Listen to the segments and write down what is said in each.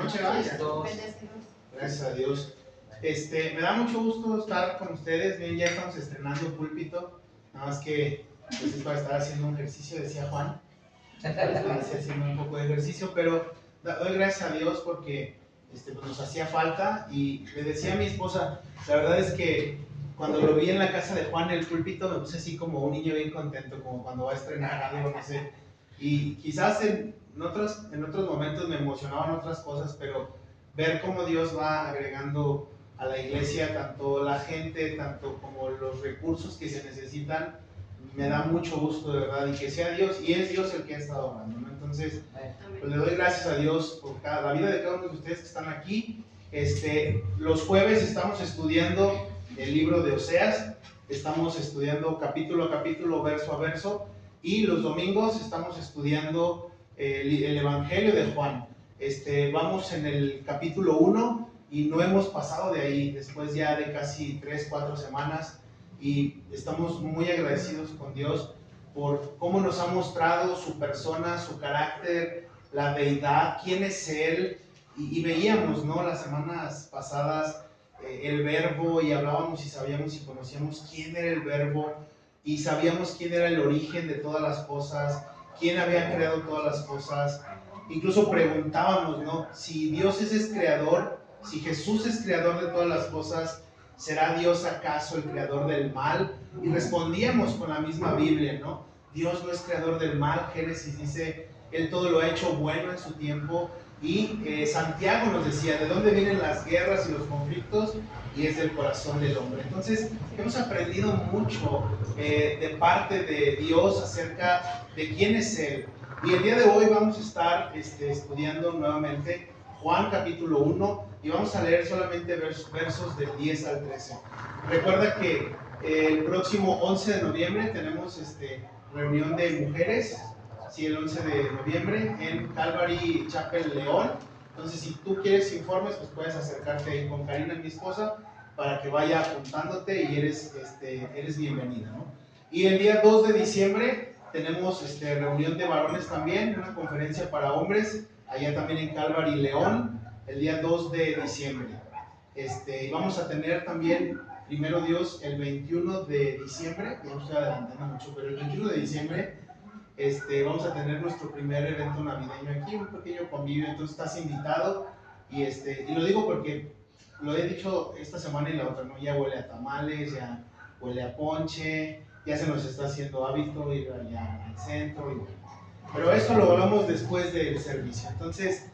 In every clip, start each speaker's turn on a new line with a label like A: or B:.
A: noche, gracias. Gracias a Dios. Me da mucho gusto estar con ustedes. Bien, ya estamos estrenando púlpito. Nada más que pues, es para estar haciendo un ejercicio, decía Juan. Estoy haciendo un poco de ejercicio, pero doy gracias a Dios porque pues, nos hacía falta. Y le decía a mi esposa, la verdad es que cuando lo vi en la casa de Juan, el púlpito, me puse así como un niño bien contento, como cuando va a estrenar algo, no sé. Y quizás en otros momentos me emocionaban otras cosas, pero ver cómo Dios va agregando a la iglesia tanto la gente, tanto como los recursos que se necesitan, me da mucho gusto, de verdad, y que sea Dios, y es Dios el que ha estado hablando, ¿no? Entonces, pues le doy gracias a Dios por la vida de cada uno de ustedes que están aquí. Los jueves estamos estudiando el libro de Oseas, estamos estudiando capítulo a capítulo, verso a verso, y los domingos estamos estudiando el Evangelio de Juan. Vamos en el capítulo 1 y no hemos pasado de ahí, después ya de casi 3-4 semanas, y estamos muy agradecidos con Dios por cómo nos ha mostrado su persona, su carácter, la deidad, quién es Él, y veíamos, ¿no?, las semanas pasadas el verbo, y hablábamos y sabíamos y conocíamos quién era el verbo, y sabíamos quién era el origen de todas las cosas, quién había creado todas las cosas. Incluso preguntábamos, ¿no?, si Dios es creador, si Jesús es creador de todas las cosas, ¿será Dios acaso el creador del mal? Y respondíamos con la misma Biblia, ¿no? Dios no es creador del mal. Génesis dice, Él todo lo ha hecho bueno en su tiempo. Y Santiago nos decía, ¿de dónde vienen las guerras y los conflictos? Y es del corazón del hombre. Entonces, hemos aprendido mucho de parte de Dios acerca de quién es Él. Y el día de hoy vamos a estar estudiando nuevamente Juan capítulo 1 y vamos a leer solamente versos del 10 al 13. Recuerda que el próximo 11 de noviembre tenemos reunión de mujeres, sí, el 11 de noviembre en Calvary Chapel León. Entonces, si tú quieres informes, pues puedes acercarte ahí con Karina, mi esposa, para que vaya apuntándote y eres bienvenida, ¿no? Y el día 2 de diciembre tenemos reunión de varones también, una conferencia para hombres, allá también en Calvary León, el día 2 de diciembre. Vamos a tener también, primero Dios, el 21 de diciembre, ya no estoy adelantando mucho, pero el 21 de diciembre vamos a tener nuestro primer evento navideño aquí, un pequeño convivio, entonces estás invitado, y lo digo porque lo he dicho esta semana y la otra, ¿no? Ya huele a tamales, ya huele a ponche, ya se nos está haciendo hábito ir allá al centro, y bueno. Pero esto lo hablamos después del servicio. Entonces,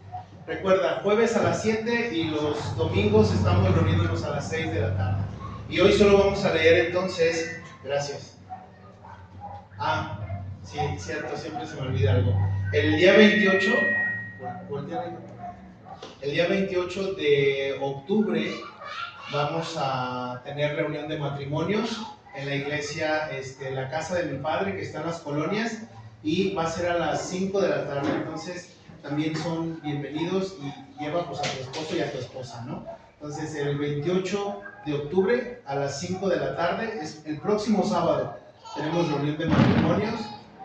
A: recuerda, jueves a las 7 y los domingos estamos reuniéndonos a las 6 de la tarde. Y hoy solo vamos a leer entonces, gracias. Sí, cierto, siempre se me olvida algo. El día 28, el día 28 de octubre vamos a tener reunión de matrimonios en la iglesia, la casa de mi padre, que está en las colonias, y va a ser a las 5 de la tarde. Entonces también son bienvenidos, y lleva pues a tu esposo y a tu esposa, ¿no? Entonces el 28 de octubre a las 5 de la tarde, es el próximo sábado, tenemos reunión de matrimonios,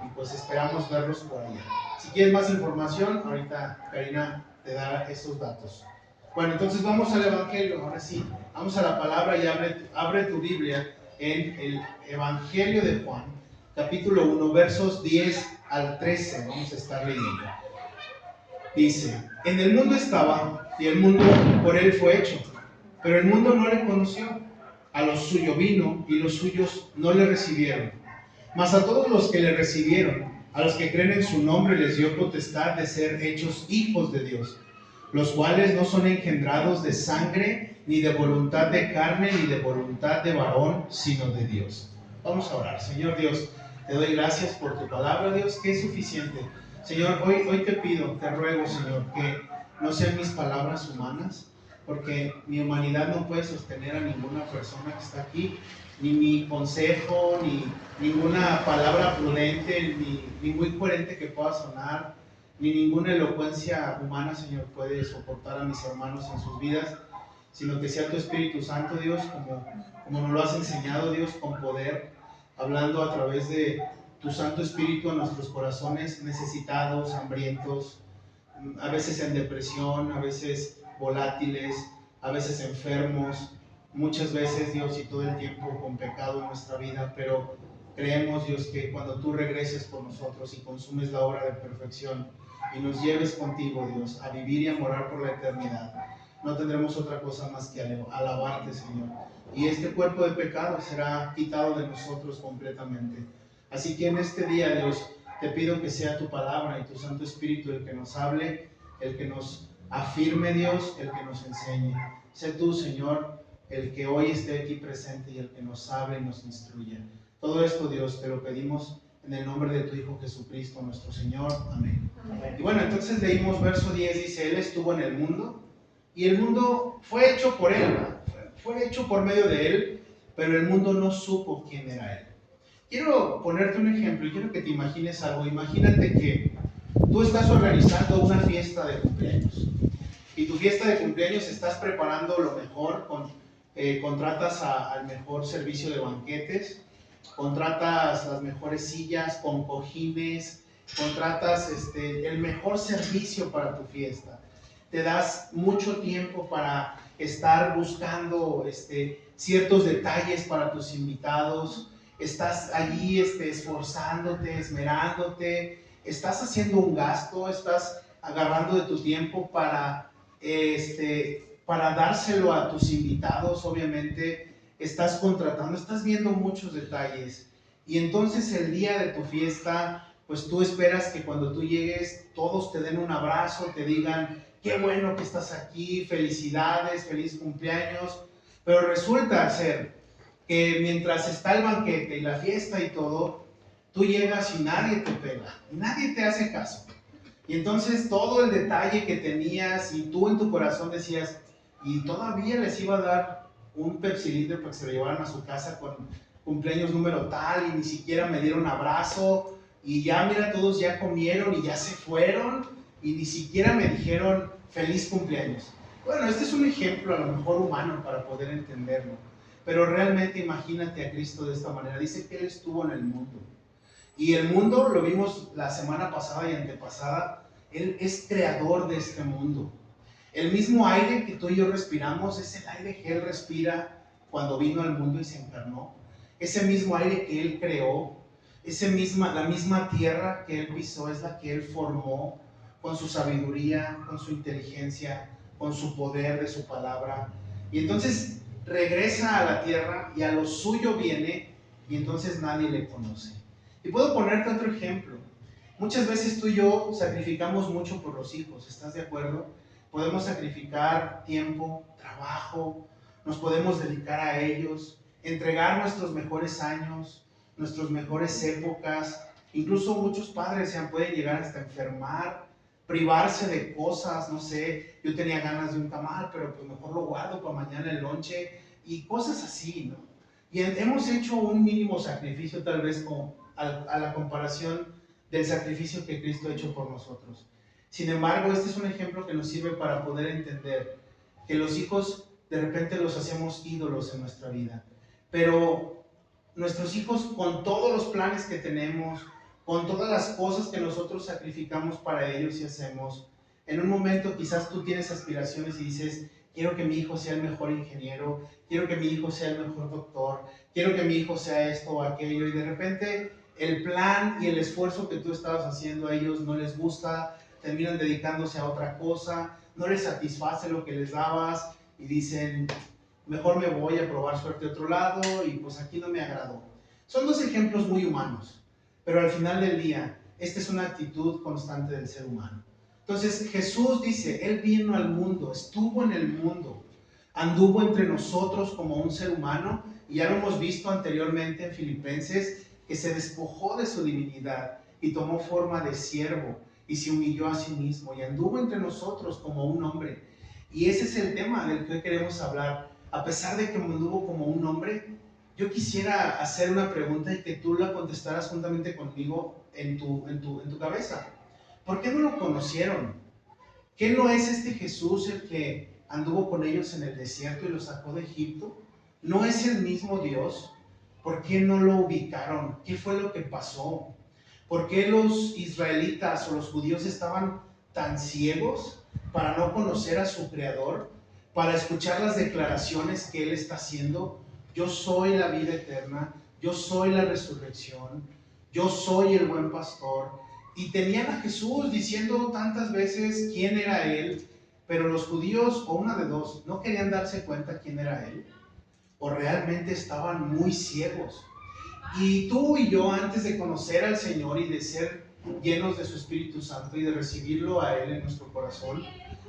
A: y pues esperamos verlos por allá. Si quieres más información, ahorita Karina te da esos datos. Bueno, entonces vamos al Evangelio, ahora sí, vamos a la palabra, y abre tu Biblia en el Evangelio de Juan, capítulo 1, versos 10 al 13, vamos a estar leyendo. Dice, en el mundo estaba, y el mundo por él fue hecho, pero el mundo no le conoció. A lo suyo vino, y los suyos no le recibieron. Mas a todos los que le recibieron, a los que creen en su nombre, les dio potestad de ser hechos hijos de Dios, los cuales no son engendrados de sangre, ni de voluntad de carne, ni de voluntad de varón, sino de Dios. Vamos a orar. Señor Dios, te doy gracias por tu palabra, Dios, que es suficiente. Señor, hoy te pido, te ruego, Señor, que no sean mis palabras humanas, porque mi humanidad no puede sostener a ninguna persona que está aquí, ni mi consejo, ni ninguna palabra prudente, ni muy coherente que pueda sonar, ni ninguna elocuencia humana, Señor, puede soportar a mis hermanos en sus vidas, sino que sea tu Espíritu Santo, Dios, como nos lo has enseñado, Dios, con poder, hablando a través de tu Santo Espíritu a nuestros corazones necesitados, hambrientos, a veces en depresión, a veces volátiles, a veces enfermos, muchas veces, Dios, y todo el tiempo con pecado en nuestra vida, pero creemos, Dios, que cuando tú regreses por nosotros y consumes la obra de perfección y nos lleves contigo, Dios, a vivir y a morar por la eternidad, no tendremos otra cosa más que alabarte, Señor. Y este cuerpo de pecado será quitado de nosotros completamente. Así que en este día, Dios, te pido que sea tu palabra y tu Santo Espíritu el que nos hable, el que nos afirme, Dios, el que nos enseñe. Sé tú, Señor, el que hoy esté aquí presente y el que nos hable y nos instruya. Todo esto, Dios, te lo pedimos en el nombre de tu Hijo Jesucristo, nuestro Señor. Amén. Amén. Y bueno, entonces leímos verso 10, dice, Él estuvo en el mundo y el mundo fue hecho por Él, fue hecho por medio de Él, pero el mundo no supo quién era Él. Quiero ponerte un ejemplo y quiero que te imagines algo. Imagínate que tú estás organizando una fiesta de cumpleaños y tu fiesta de cumpleaños estás preparando lo mejor, contratas al mejor servicio de banquetes, contratas las mejores sillas con cojines, contratas el mejor servicio para tu fiesta. Te das mucho tiempo para estar buscando ciertos detalles para tus invitados. Estás allí esforzándote, esmerándote, estás haciendo un gasto, estás agarrando de tu tiempo para dárselo a tus invitados, obviamente, estás contratando, estás viendo muchos detalles. Y entonces el día de tu fiesta, pues tú esperas que cuando tú llegues, todos te den un abrazo, te digan, qué bueno que estás aquí, felicidades, feliz cumpleaños. Pero resulta ser que mientras está el banquete y la fiesta y todo, tú llegas y nadie te pela, y nadie te hace caso. Y entonces todo el detalle que tenías y tú en tu corazón decías, y todavía les iba a dar un Pepsi Liter para que se lo llevaran a su casa con cumpleaños número tal, y ni siquiera me dieron abrazo, y ya mira, todos ya comieron y ya se fueron, y ni siquiera me dijeron feliz cumpleaños. Bueno, este es un ejemplo a lo mejor humano para poder entenderlo, pero realmente imagínate a Cristo de esta manera. Dice que Él estuvo en el mundo. Y el mundo, lo vimos la semana pasada y antepasada, Él es creador de este mundo. El mismo aire que tú y yo respiramos es el aire que Él respira cuando vino al mundo y se encarnó. Ese mismo aire que Él creó, la misma tierra que Él pisó, es la que Él formó con su sabiduría, con su inteligencia, con su poder de su palabra. Y entonces regresa a la tierra y a lo suyo viene y entonces nadie le conoce. Y puedo ponerte otro ejemplo. Muchas veces tú y yo sacrificamos mucho por los hijos, ¿estás de acuerdo? Podemos sacrificar tiempo, trabajo, nos podemos dedicar a ellos, entregar nuestros mejores años, nuestras mejores épocas. Incluso muchos padres se pueden llegar hasta enfermar, privarse de cosas, no sé, yo tenía ganas de un tamal, pero pues mejor lo guardo para mañana el lonche, y cosas así, ¿no? Y hemos hecho un mínimo sacrificio tal vez a la comparación del sacrificio que Cristo ha hecho por nosotros. Sin embargo, este es un ejemplo que nos sirve para poder entender que los hijos de repente los hacemos ídolos en nuestra vida, pero nuestros hijos, con todos los planes que tenemos, con todas las cosas que nosotros sacrificamos para ellos y hacemos, en un momento quizás tú tienes aspiraciones y dices, quiero que mi hijo sea el mejor ingeniero, quiero que mi hijo sea el mejor doctor, quiero que mi hijo sea esto o aquello, y de repente el plan y el esfuerzo que tú estabas haciendo a ellos no les gusta, terminan dedicándose a otra cosa, no les satisface lo que les dabas y dicen, mejor me voy a probar suerte a otro lado y pues aquí no me agradó. Son dos ejemplos muy humanos, pero al final del día, esta es una actitud constante del ser humano. Entonces Jesús dice, Él vino al mundo, estuvo en el mundo, anduvo entre nosotros como un ser humano, y ya lo hemos visto anteriormente en Filipenses, que se despojó de su divinidad y tomó forma de siervo y se humilló a sí mismo y anduvo entre nosotros como un hombre. Y ese es el tema del que hoy queremos hablar. A pesar de que anduvo como un hombre, yo quisiera hacer una pregunta y que tú la contestaras juntamente conmigo en tu cabeza. ¿Por qué no lo conocieron? ¿Qué no es este Jesús el que anduvo con ellos en el desierto y los sacó de Egipto? ¿No es el mismo Dios? ¿Por qué no lo ubicaron? ¿Qué fue lo que pasó? ¿Por qué los israelitas o los judíos estaban tan ciegos para no conocer a su Creador, para escuchar las declaraciones que Él está haciendo? Yo soy la vida eterna, yo soy la resurrección, yo soy el buen pastor. Y tenían a Jesús diciendo tantas veces quién era Él, pero los judíos, o una de dos, no querían darse cuenta quién era Él, o realmente estaban muy ciegos. Y tú y yo, antes de conocer al Señor y de ser llenos de su Espíritu Santo y de recibirlo a Él en nuestro corazón,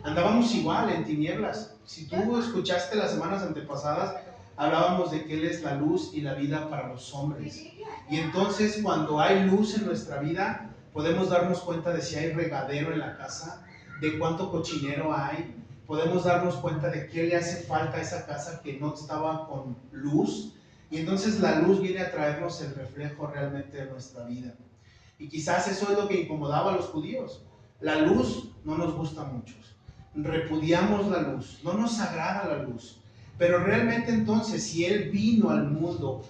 A: andábamos igual en tinieblas. Si tú escuchaste las semanas antepasadas, hablábamos de que Él es la luz y la vida para los hombres. Y entonces, cuando hay luz en nuestra vida, podemos darnos cuenta de si hay regadero en la casa, de cuánto cochinero hay. Podemos darnos cuenta de qué le hace falta a esa casa que no estaba con luz. Y entonces la luz viene a traernos el reflejo realmente de nuestra vida. Y quizás eso es lo que incomodaba a los judíos. La luz no nos gusta a muchos. Repudiamos la luz, no nos agrada la luz. Pero realmente entonces, si Él vino al mundo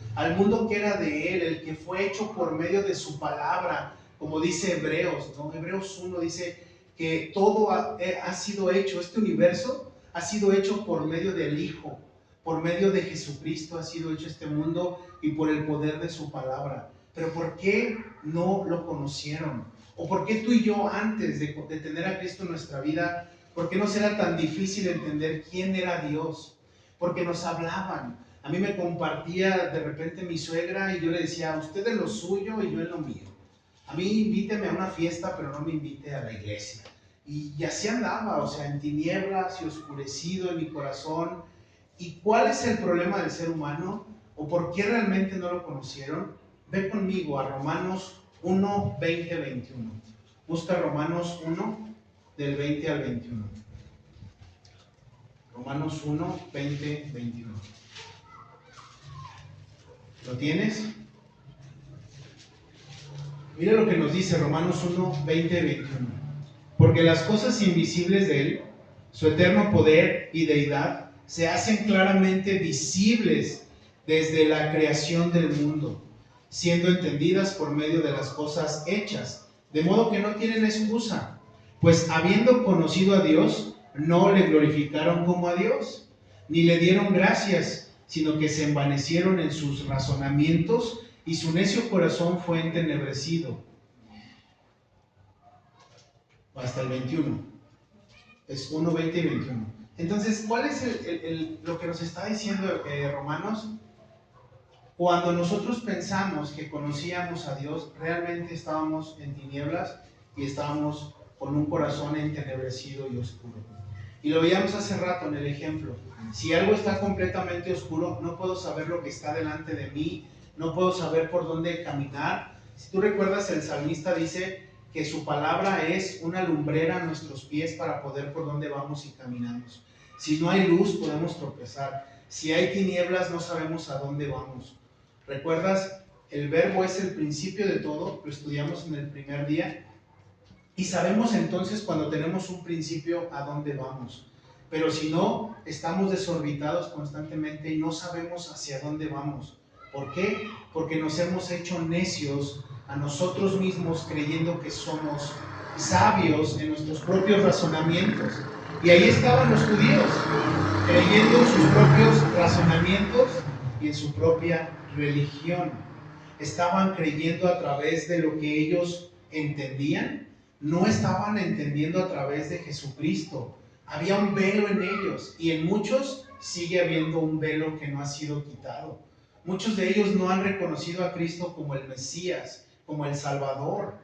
A: que era de Él, el que fue hecho por medio de su palabra, como dice Hebreos, ¿no? Hebreos 1 dice que todo ha sido hecho, este universo ha sido hecho por medio del Hijo, por medio de Jesucristo ha sido hecho este mundo y por el poder de su palabra. Pero ¿por qué no lo conocieron? ¿O por qué tú y yo, antes de tener a Cristo en nuestra vida, por qué nos era tan difícil entender quién era Dios? Porque nos hablaban. A mí me compartía de repente mi suegra y yo le decía, usted en lo suyo y yo en lo mío. A mí invíteme a una fiesta, pero no me invite a la iglesia. Y así andaba, o sea, en tinieblas y oscurecido en mi corazón. ¿Y cuál es el problema del ser humano? ¿O por qué realmente no lo conocieron? Ve conmigo a Romanos 1, 20, 21. Busca Romanos 1, del 20 al 21. Romanos 1, 20, 21. ¿Lo tienes? Mira lo que nos dice Romanos 1, 20, 21. Porque las cosas invisibles de Él, su eterno poder y deidad, se hacen claramente visibles desde la creación del mundo, siendo entendidas por medio de las cosas hechas, de modo que no tienen excusa, pues habiendo conocido a Dios, no le glorificaron como a Dios, ni le dieron gracias, sino que se envanecieron en sus razonamientos y su necio corazón fue entenebrecido. Hasta el 21. Es 1, 20 y 21. Entonces, ¿cuál es lo que nos está diciendo Romanos? Cuando nosotros pensamos que conocíamos a Dios, realmente estábamos en tinieblas y estábamos con un corazón entenebrecido y oscuro. Y lo veíamos hace rato en el ejemplo. Si algo está completamente oscuro, no puedo saber lo que está delante de mí, no puedo saber por dónde caminar. Si tú recuerdas, el salmista dice que su palabra es una lumbrera a nuestros pies para poder por dónde vamos y caminamos. Si no hay luz, podemos tropezar. Si hay tinieblas, no sabemos a dónde vamos. ¿Recuerdas? El verbo es el principio de todo, lo estudiamos en el primer día. Y sabemos entonces cuando tenemos un principio a dónde vamos. Pero si no, estamos desorbitados constantemente y no sabemos hacia dónde vamos. ¿Por qué? Porque nos hemos hecho necios a nosotros mismos creyendo que somos sabios en nuestros propios razonamientos. Y ahí estaban los judíos, creyendo en sus propios razonamientos y en su propia religión. Estaban creyendo a través de lo que ellos entendían. No estaban entendiendo a través de Jesucristo. Había un velo en ellos y en muchos sigue habiendo un velo que no ha sido quitado. Muchos de ellos no han reconocido a Cristo como el Mesías, como el Salvador.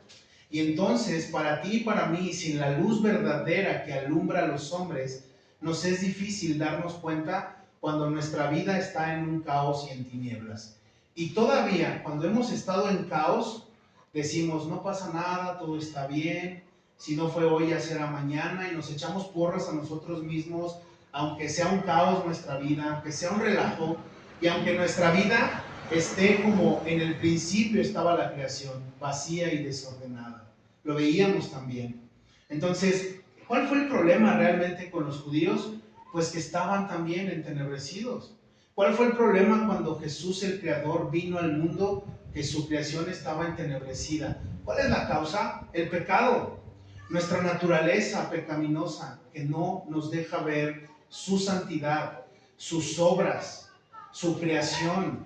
A: Y entonces, para ti y para mí, sin la luz verdadera que alumbra a los hombres, nos es difícil darnos cuenta cuando nuestra vida está en un caos y en tinieblas. Y todavía, cuando hemos estado en caos, decimos, no pasa nada, todo está bien, si no fue hoy ya será mañana, y nos echamos porras a nosotros mismos, aunque sea un caos nuestra vida, aunque sea un relajo, y aunque nuestra vida esté como en el principio estaba la creación, vacía y desordenada. Lo veíamos también. Entonces, ¿cuál fue el problema realmente con los judíos? Pues que estaban también entenebrecidos. ¿Cuál fue el problema cuando Jesús el Creador vino al mundo? Que su creación estaba entenebrecida. ¿Cuál es la causa? El pecado. nuestra naturaleza pecaminosa que no nos deja ver su santidad, sus obras, su creación.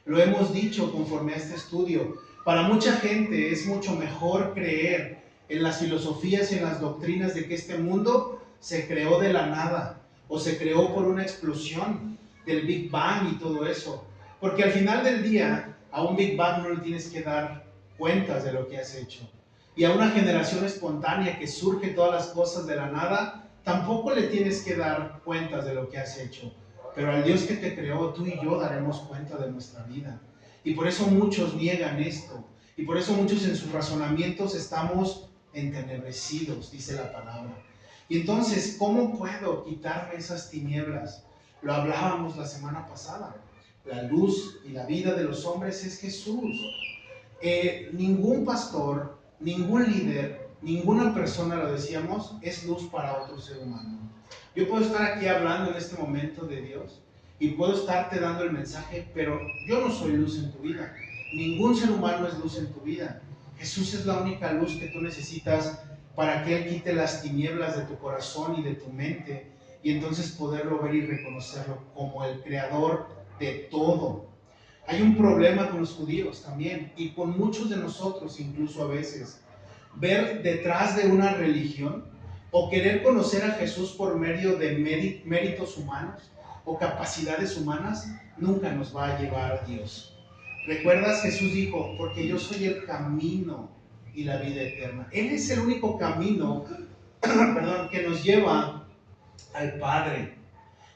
A: Lo hemos dicho conforme a este estudio. Para mucha gente es mucho mejor creer en las filosofías y en las doctrinas de que este mundo se creó de la nada o se creó por una explosión del Big Bang y todo eso. Porque al final del día, a un Big Bang no le tienes que dar cuentas de lo que has hecho. Y a una generación espontánea que surge todas las cosas de la nada, tampoco le tienes que dar cuentas de lo que has hecho. Pero al Dios que te creó, tú y yo daremos cuenta de nuestra vida. Y por eso muchos niegan esto. Y por eso muchos en sus razonamientos estamos entenebrecidos, dice la palabra. Y entonces, ¿cómo puedo quitarme esas tinieblas? Lo hablábamos la semana pasada. La luz y la vida de los hombres es Jesús. Ningún pastor, ningún líder, ninguna persona, lo decíamos, es luz para otro ser humano. Yo puedo estar aquí hablando en este momento de Dios y puedo estarte dando el mensaje, pero yo no soy luz en tu vida. Ningún ser humano es luz en tu vida. Jesús es la única luz que tú necesitas para que Él quite las tinieblas de tu corazón y de tu mente y entonces poderlo ver y reconocerlo como el creador de todo. Hay un problema con los judíos también y con muchos de nosotros incluso a veces. Ver detrás de una religión o querer conocer a Jesús por medio de méritos humanos o capacidades humanas nunca nos va a llevar a Dios. ¿Recuerdas? Jesús dijo, porque yo soy el camino y la vida eterna. Él es el único camino que nos lleva al Padre.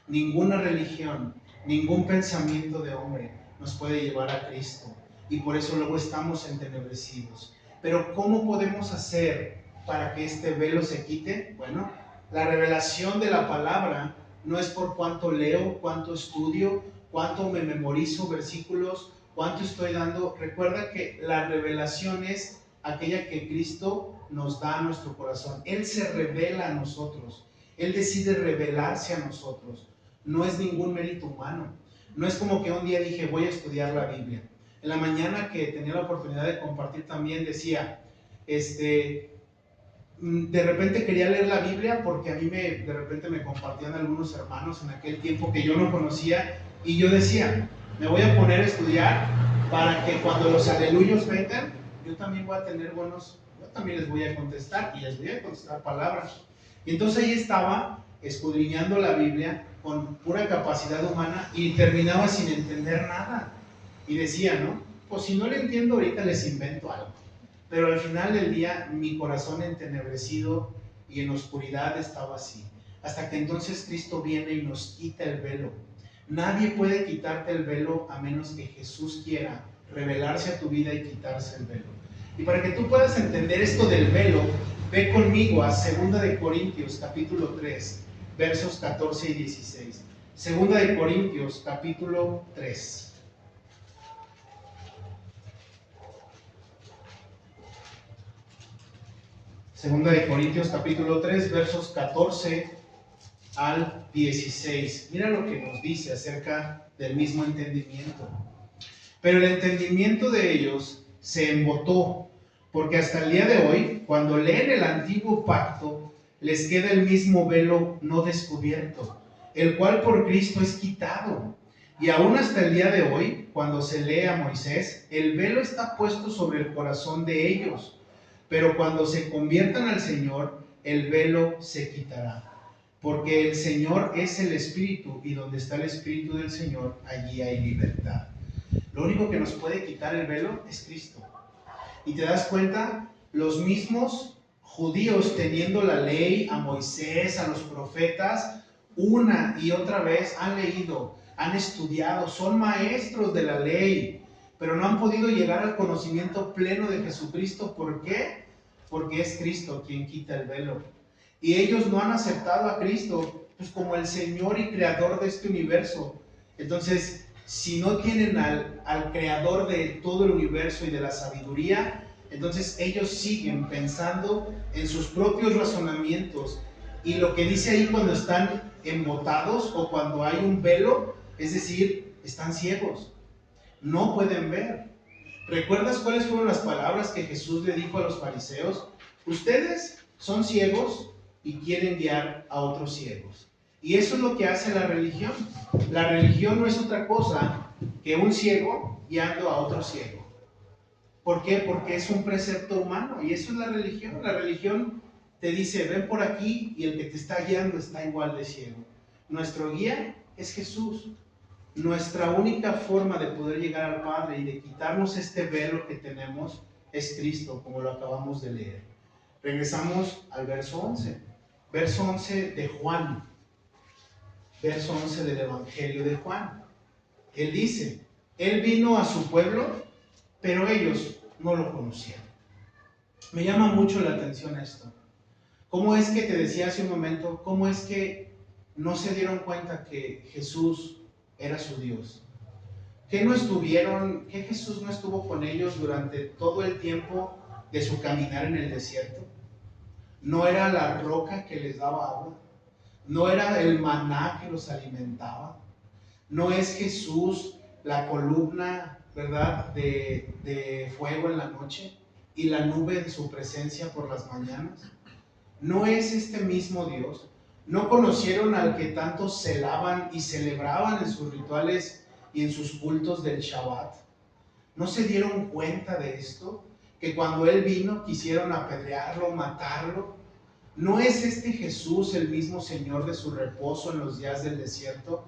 A: Ninguna religión, ningún pensamiento de hombre nos puede llevar a Cristo. Y por eso luego estamos entenebrecidos. Pero ¿cómo podemos hacer para que este velo se quite? Bueno, la revelación de la palabra no es por cuánto leo, cuánto estudio, cuánto me memorizo versículos, cuánto estoy dando. Recuerda que la revelación es aquella que Cristo nos da a nuestro corazón. Él se revela a nosotros. Él decide revelarse a nosotros. No es ningún mérito humano. No es como que un día dije, voy a estudiar la Biblia. En la mañana que tenía la oportunidad de compartir también decía, de repente quería leer la Biblia porque a mí de repente me compartían algunos hermanos en aquel tiempo que yo no conocía y yo decía, me voy a poner a estudiar para que cuando los aleluyos vengan, yo también voy a tener yo también les voy a contestar y les voy a contestar palabras. Y entonces ahí estaba escudriñando la Biblia con pura capacidad humana y terminaba sin entender nada. Y decía, ¿no? Pues si no le entiendo ahorita les invento algo. Pero al final del día mi corazón entenebrecido y en oscuridad estaba así. Hasta que entonces Cristo viene y nos quita el velo. Nadie puede quitarte el velo a menos que Jesús quiera revelarse a tu vida y quitarse el velo. Y para que tú puedas entender esto del velo, ve conmigo a 2 de Corintios capítulo 3, versos 14 y 16. 2 de Corintios capítulo 3. Segunda de Corintios capítulo 3, versos 14 al 16. Mira lo que nos dice acerca del mismo entendimiento. Pero el entendimiento de ellos se embotó, porque hasta el día de hoy, cuando leen el antiguo pacto, les queda el mismo velo no descubierto, el cual por Cristo es quitado. Y aún hasta el día de hoy, cuando se lee a Moisés, el velo está puesto sobre el corazón de ellos. Pero cuando se conviertan al Señor, el velo se quitará. Porque el Señor es el Espíritu, y donde está el Espíritu del Señor, allí hay libertad. Lo único que nos puede quitar el velo es Cristo. Y te das cuenta, los mismos judíos teniendo la ley, a Moisés, a los profetas, una y otra vez han leído, han estudiado, son maestros de la ley, pero no han podido llegar al conocimiento pleno de Jesucristo. ¿Por qué? Porque es Cristo quien quita el velo. Y ellos no han aceptado a Cristo pues, como el Señor y Creador de este universo. Entonces, si no tienen al Creador de todo el universo y de la sabiduría, entonces ellos siguen pensando en sus propios razonamientos. Y lo que dice ahí cuando están embotados o cuando hay un velo, es decir, están ciegos. No pueden ver. ¿Recuerdas cuáles fueron las palabras que Jesús le dijo a los fariseos? Ustedes Son ciegos y quieren guiar a otros ciegos. Y eso es lo que hace la religión. La religión no es otra cosa que un ciego guiando a otro ciego. ¿Por qué? Porque es un precepto humano y eso es la religión. La religión te dice, ven por aquí y el que te está guiando está igual de ciego. Nuestro guía es Jesús. Nuestra única forma de poder llegar al Padre y de quitarnos este velo que tenemos es Cristo, como lo acabamos de leer. Regresamos al verso 11. Verso 11 de Juan. Verso 11 del Evangelio de Juan. Él dice, Él vino a su pueblo, pero ellos no lo conocían. Me llama mucho la atención esto. ¿Cómo es que te decía hace un momento, cómo es que no se dieron cuenta que Jesús era su Dios? ¿Que Jesús no estuvo con ellos durante todo el tiempo de su caminar en el desierto? ¿No era la roca que les daba agua? ¿No era el maná que los alimentaba? ¿No es Jesús la columna, verdad, de fuego en la noche y la nube de su presencia por las mañanas? ¿No es este mismo Dios? ¿No conocieron al que tanto celaban y celebraban en sus rituales y en sus cultos del Shabbat? ¿No se dieron cuenta de esto? Que cuando Él vino quisieron apedrearlo, matarlo. ¿No es este Jesús el mismo Señor de su reposo en los días del desierto?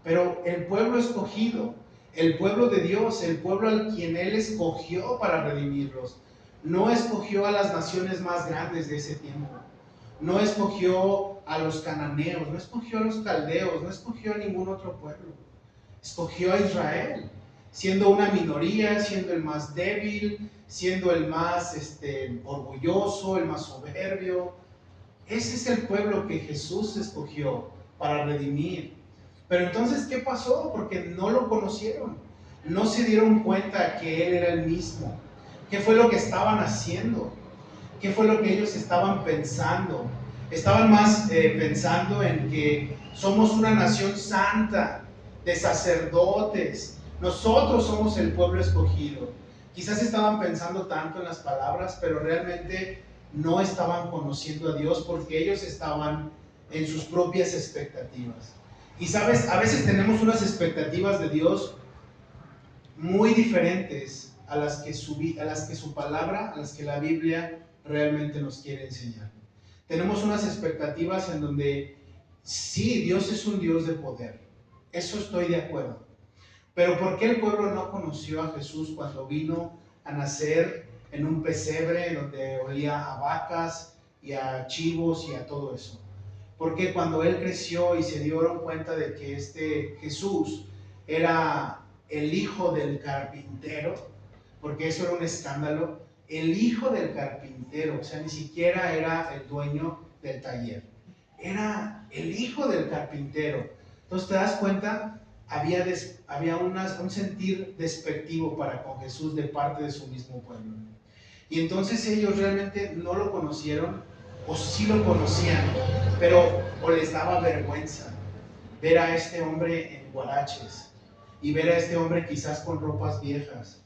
A: Pero el pueblo escogido, el pueblo de Dios, el pueblo al quien Él escogió para redimirlos, no escogió a las naciones más grandes de ese tiempo. No escogió a los cananeos, no escogió a los caldeos, no escogió a ningún otro pueblo. Escogió a Israel, siendo una minoría, siendo el más débil, siendo el más orgulloso, el más soberbio. Ese es el pueblo que Jesús escogió para redimir. Pero entonces, ¿qué pasó? Porque no lo conocieron, no se dieron cuenta que Él era el mismo. ¿Qué fue lo que estaban haciendo? ¿Qué fue lo que ellos estaban pensando? Estaban más pensando en que somos una nación santa, de sacerdotes. Nosotros somos el pueblo escogido. Quizás estaban pensando tanto en las palabras, pero realmente no estaban conociendo a Dios porque ellos estaban en sus propias expectativas. Y sabes, a veces tenemos unas expectativas de Dios muy diferentes a las que su palabra, a las que la Biblia realmente nos quiere enseñar. Tenemos unas expectativas en donde sí, Dios es un Dios de poder, eso estoy de acuerdo, pero ¿por qué el pueblo no conoció a Jesús cuando vino a nacer en un pesebre donde olía a vacas y a chivos y a todo eso? ¿Por qué cuando Él creció y se dieron cuenta de que este Jesús era el hijo del carpintero, porque eso era un escándalo, el hijo del carpintero, o sea, ni siquiera era el dueño del taller, era el hijo del carpintero? Entonces te das cuenta, había un sentir despectivo para con Jesús de parte de su mismo pueblo. Y entonces ellos realmente no lo conocieron, o sí lo conocían, pero o les daba vergüenza ver a este hombre en guaraches y ver a este hombre quizás con ropas viejas.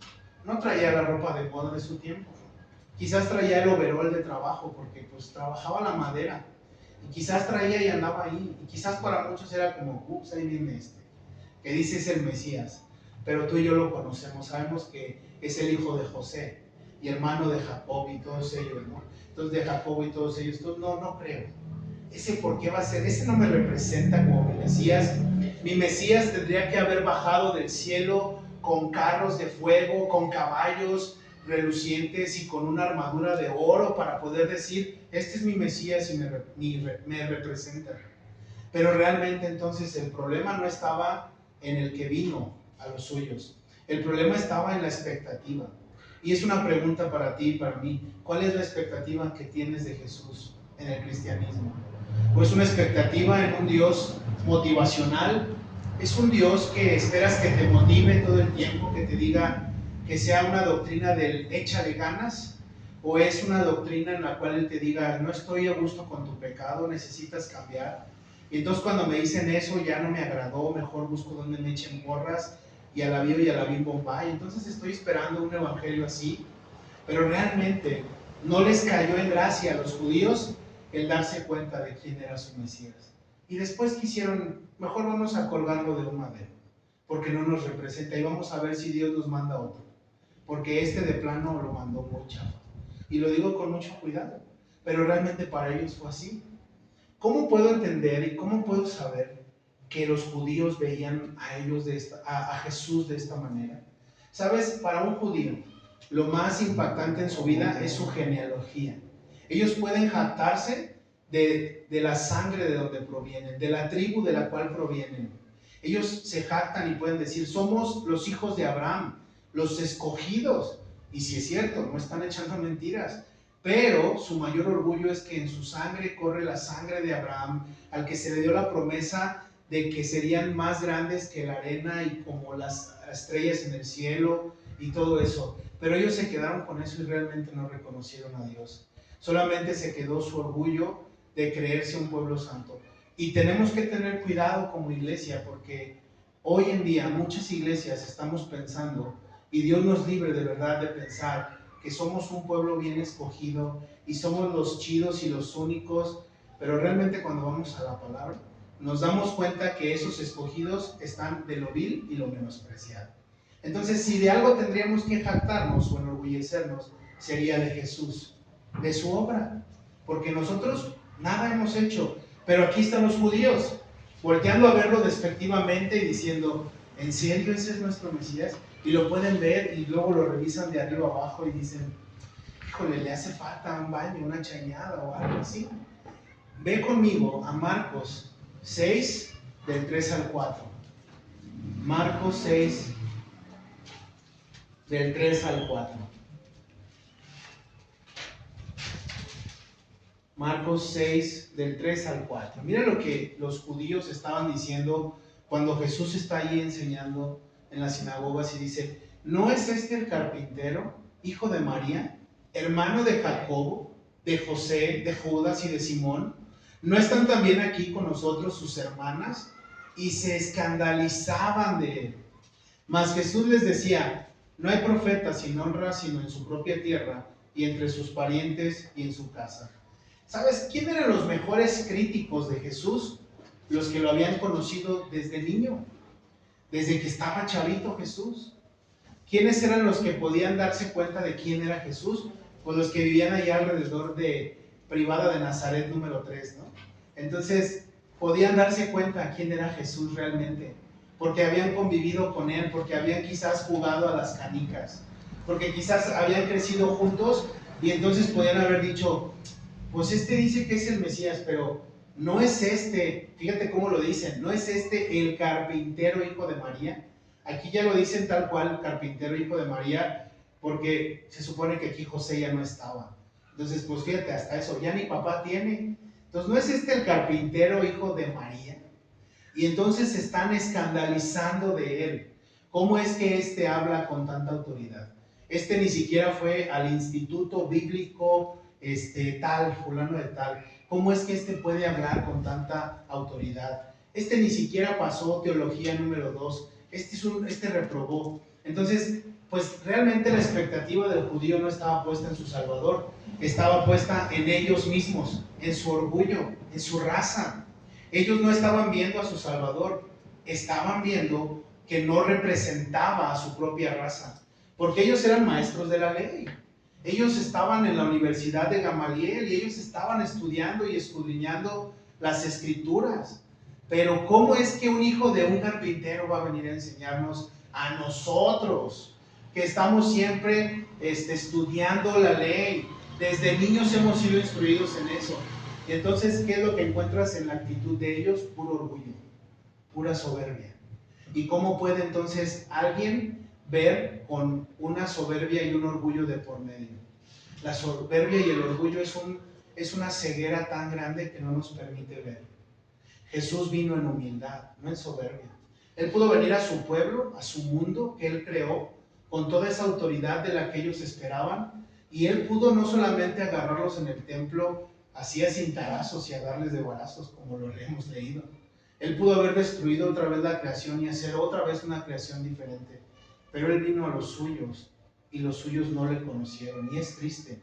A: No traía la ropa de moda de su tiempo, quizás traía el overol de trabajo porque pues trabajaba la madera, y quizás traía y andaba ahí, y quizás para muchos era como, ups, ahí viene que dice es el Mesías, pero tú y yo lo conocemos, sabemos que es el hijo de José y hermano de Jacob y todos ellos, ¿no? Entonces de Jacob y todos ellos, entonces no creo. Ese por qué va a ser, ese no me representa como mi Mesías. Mi Mesías tendría que haber bajado del cielo con carros de fuego, con caballos relucientes y con una armadura de oro para poder decir, este es mi Mesías y me representa. Pero realmente entonces el problema no estaba en el que vino a los suyos, el problema estaba en la expectativa. Y es una pregunta para ti y para mí, ¿cuál es la expectativa que tienes de Jesús en el cristianismo? ¿O es una expectativa en un Dios motivacional? ¿Es un Dios que esperas que te motive todo el tiempo, que te diga que sea una doctrina del échale ganas? ¿O es una doctrina en la cual Él te diga, no estoy a gusto con tu pecado, necesitas cambiar? Y entonces cuando me dicen eso ya no me agradó, mejor busco donde me echen porras y a la bim bombay. Entonces estoy esperando un evangelio así, pero realmente No les cayó en gracia a los judíos el darse cuenta de quién era su Mesías. Y después quisieron, mejor vamos a colgarlo de un madero, porque no nos representa y vamos a ver si Dios nos manda otro, porque este de plano lo mandó muy chafa. Y lo digo con mucho cuidado, pero realmente para ellos fue así. ¿Cómo puedo entender y cómo puedo saber que los judíos veían a Jesús de esta manera? ¿Sabes? Para un judío, lo más impactante en su vida es su genealogía. Ellos pueden jactarse de la sangre de donde provienen, de la tribu de la cual provienen. Ellos se jactan y pueden decir, somos los hijos de Abraham, los escogidos. Y si es cierto, no están echando mentiras. Pero su mayor orgullo es que en su sangre corre la sangre de Abraham, al que se le dio la promesa de que serían más grandes que la arena y como las estrellas en el cielo y todo eso. Pero ellos se quedaron con eso y realmente no reconocieron a Dios. Solamente se quedó su orgullo de creerse un pueblo santo. Y tenemos que tener cuidado como iglesia, porque hoy en día muchas iglesias estamos pensando, y Dios nos libre de verdad de pensar, que somos un pueblo bien escogido y somos los chidos y los únicos, pero realmente cuando vamos a la palabra nos damos cuenta que esos escogidos están de lo vil y lo menospreciado. Entonces, si de algo tendríamos que jactarnos o enorgullecernos, sería de Jesús, de su obra, porque nosotros nada hemos hecho, pero aquí están los judíos, volteando a verlo despectivamente y diciendo, ¿en serio ese es nuestro Mesías? Y lo pueden ver y luego lo revisan de arriba abajo y dicen, híjole, le hace falta un baño, una chañada o algo así. Ve conmigo a Marcos 6, del 3 al 4. Marcos 6, del 3 al 4. Marcos 6, del 3 al 4. Mira lo que los judíos estaban diciendo cuando Jesús está ahí enseñando en las sinagogas y dice, ¿no es este el carpintero, hijo de María, hermano de Jacobo, de José, de Judas y de Simón? ¿No están también aquí con nosotros sus hermanas? Y se escandalizaban de él. Mas Jesús les decía, no hay profeta sin honra sino en su propia tierra y entre sus parientes y en su casa. ¿Sabes quién eran los mejores críticos de Jesús? Los que lo habían conocido desde niño, desde que estaba chavito Jesús. ¿Quiénes eran los que podían darse cuenta de quién era Jesús? Pues los que vivían allá alrededor de Privada de Nazaret número 3, ¿no? Entonces, podían darse cuenta quién era Jesús realmente, porque habían convivido con él, porque habían quizás jugado a las canicas, porque quizás habían crecido juntos y entonces podían haber dicho, pues este dice que es el Mesías, pero no es este, fíjate cómo lo dicen, no es este el carpintero hijo de María. Aquí ya lo dicen tal cual, carpintero hijo de María, porque se supone que aquí José ya no estaba. Entonces, pues fíjate, hasta eso, ya ni papá tiene. Entonces, ¿no es este el carpintero hijo de María? Y entonces se están escandalizando de él. ¿Cómo es que este habla con tanta autoridad? Este ni siquiera fue al instituto bíblico tal, fulano de tal. ¿Cómo es que este puede hablar con tanta autoridad? Este ni siquiera pasó teología número 2. Este reprobó. Entonces, pues realmente la expectativa del judío no estaba puesta en su Salvador, estaba puesta en ellos mismos, en su orgullo, en su raza. Ellos no estaban viendo a su Salvador, estaban viendo que no representaba a su propia raza, porque ellos eran maestros de la ley. Ellos estaban en la Universidad de Gamaliel y ellos estaban estudiando y escudriñando las Escrituras. Pero ¿cómo es que un hijo de un carpintero va a venir a enseñarnos a nosotros, que estamos siempre estudiando la ley? Desde niños hemos sido instruidos en eso. Y entonces, ¿qué es lo que encuentras en la actitud de ellos? Puro orgullo, pura soberbia. ¿Y cómo puede entonces alguien ver con una soberbia y un orgullo de por medio? La soberbia y el orgullo es una ceguera tan grande que no nos permite ver. Jesús vino en humildad, no en soberbia. Él pudo venir a su pueblo, a su mundo que Él creó, con toda esa autoridad de la que ellos esperaban, y Él pudo no solamente agarrarlos en el templo así a cintarazos y a darles de varazos, como lo hemos leído. Él pudo haber destruido otra vez la creación y hacer otra vez una creación diferente, pero Él vino a los suyos, y los suyos no le conocieron, y es triste.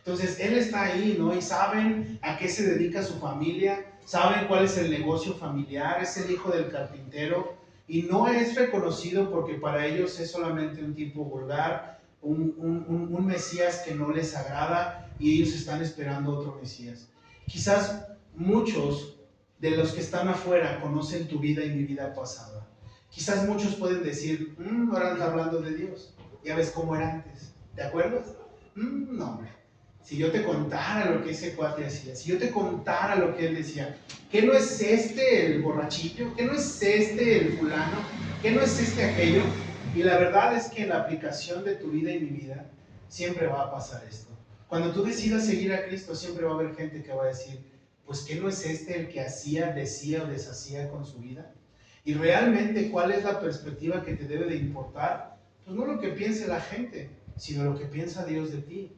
A: Entonces, él está ahí, ¿no? Y saben a qué se dedica su familia, saben cuál es el negocio familiar, es el hijo del carpintero, y no es reconocido porque para ellos es solamente un tipo vulgar, un Mesías que no les agrada, y ellos están esperando otro Mesías. Quizás muchos de los que están afuera conocen tu vida y mi vida pasada. Quizás muchos pueden decir, ahora anda hablando de Dios, ya ves cómo era antes, ¿te acuerdas? No, hombre. Si yo te contara lo que ese cuate hacía, si yo te contara lo que él decía, ¿qué no es este el borrachillo? ¿Qué no es este el fulano? ¿Qué no es este aquello? Y la verdad es que en la aplicación de tu vida y mi vida siempre va a pasar esto. Cuando tú decidas seguir a Cristo, siempre va a haber gente que va a decir, pues ¿qué no es este el que hacía, decía o deshacía con su vida? Y realmente, ¿cuál es la perspectiva que te debe de importar? Pues no lo que piense la gente, sino lo que piensa Dios de ti.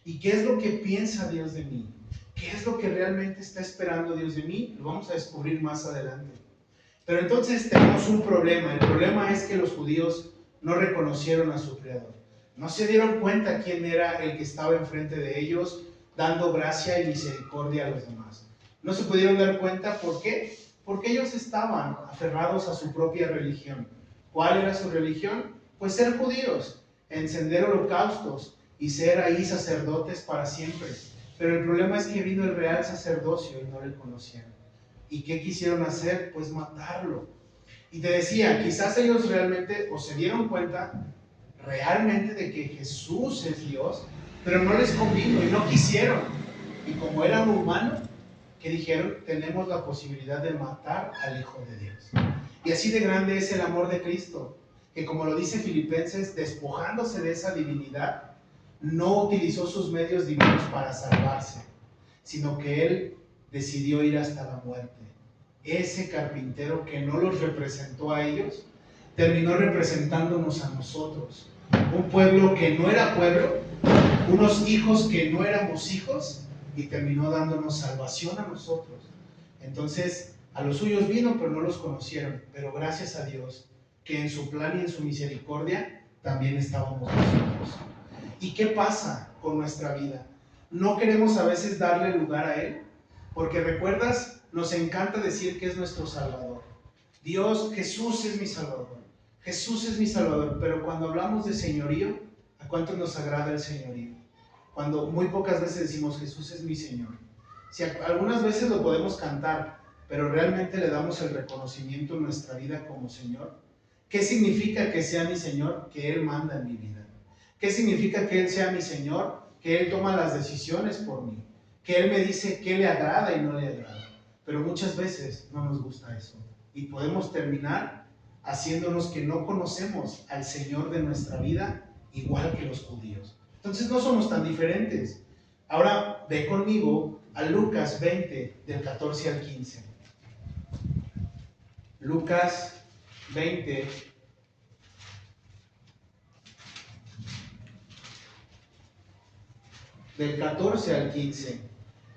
A: ¿Y qué es lo que piensa Dios de mí? ¿Qué es lo que realmente está esperando Dios de mí? Lo vamos a descubrir más adelante. Pero entonces tenemos un problema. El problema es que los judíos no reconocieron a su Creador. No se dieron cuenta quién era el que estaba enfrente de ellos, dando gracia y misericordia a los demás. No se pudieron dar cuenta, ¿por qué? Porque ellos estaban aferrados a su propia religión. ¿Cuál era su religión? Pues ser judíos, encender holocaustos, y ser ahí sacerdotes para siempre. Pero el problema es que vino el real sacerdocio y no le conocieron. ¿Y qué quisieron hacer? Pues matarlo. Y te decía, quizás ellos realmente o se dieron cuenta realmente de que Jesús es Dios, pero no les convino y no quisieron. Y como eran humanos, que dijeron, tenemos la posibilidad de matar al Hijo de Dios. Y así de grande es el amor de Cristo, que como lo dice Filipenses, despojándose de esa divinidad, no utilizó sus medios divinos para salvarse, sino que Él decidió ir hasta la muerte. Ese carpintero que no los representó a ellos, terminó representándonos a nosotros. Un pueblo que no era pueblo, unos hijos que no éramos hijos, y terminó dándonos salvación a nosotros. Entonces, a los suyos vino, pero no los conocieron. Pero gracias a Dios, que en su plan y en su misericordia, también estábamos nosotros. ¿Y qué pasa con nuestra vida? No queremos a veces darle lugar a Él, porque recuerdas, nos encanta decir que es nuestro Salvador. Dios, Jesús es mi Salvador. Jesús es mi Salvador. Pero cuando hablamos de señorío, ¿a cuánto nos agrada el señorío? Cuando muy pocas veces decimos Jesús es mi Señor. Si algunas veces lo podemos cantar, pero realmente le damos el reconocimiento en nuestra vida como Señor. ¿Qué significa que sea mi Señor? Que Él manda en mi vida. ¿Qué significa que Él sea mi Señor? Que Él toma las decisiones por mí. Que Él me dice qué le agrada y no le agrada. Pero muchas veces no nos gusta eso. Y podemos terminar haciéndonos que no conocemos al Señor de nuestra vida igual que los judíos. Entonces no somos tan diferentes. Ahora ve conmigo a Lucas 20, del 14 al 15. Lucas 20, del 14 al 15.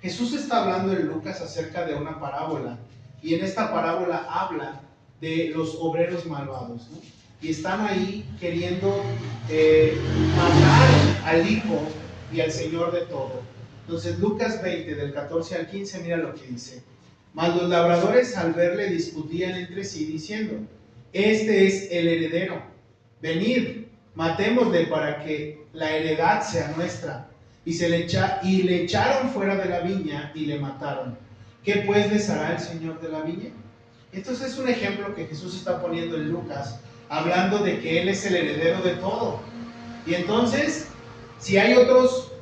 A: Jesús está hablando en Lucas acerca de una parábola. Y en esta parábola habla de los obreros malvados, ¿no? Y están ahí queriendo matar al Hijo y al Señor de todo. Entonces Lucas 20, del 14 al 15, mira lo que dice. Mas los labradores al verle discutían entre sí diciendo, este es el heredero, venid, matémosle para que la heredad sea nuestra. Y le echaron fuera de la viña y le mataron. ¿Qué pues les hará el Señor de la viña? Entonces es un ejemplo que Jesús está poniendo en Lucas, hablando de que Él es el heredero de todo. Y entonces, si hay otras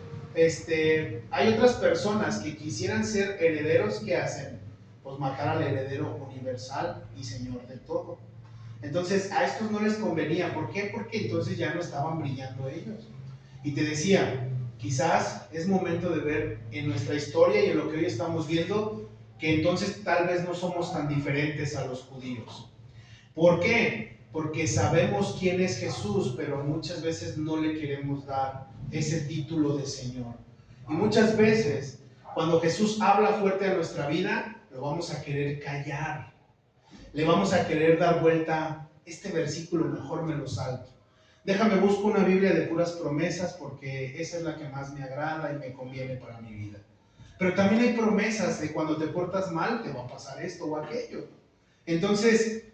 A: personas que quisieran ser herederos, ¿qué hacen? Pues matar al heredero universal y Señor de todo. Entonces a estos no les convenía. ¿Por qué? Porque entonces ya no estaban brillando ellos. Y te decía, quizás es momento de ver en nuestra historia y en lo que hoy estamos viendo, que entonces tal vez no somos tan diferentes a los judíos. ¿Por qué? Porque sabemos quién es Jesús, pero muchas veces no le queremos dar ese título de Señor. Y muchas veces, cuando Jesús habla fuerte a nuestra vida, lo vamos a querer callar. Le vamos a querer dar vuelta, este versículo mejor me lo salto. Déjame busco una Biblia de puras promesas porque esa es la que más me agrada y me conviene para mi vida. Pero también hay promesas de cuando te portas mal te va a pasar esto o aquello. Entonces,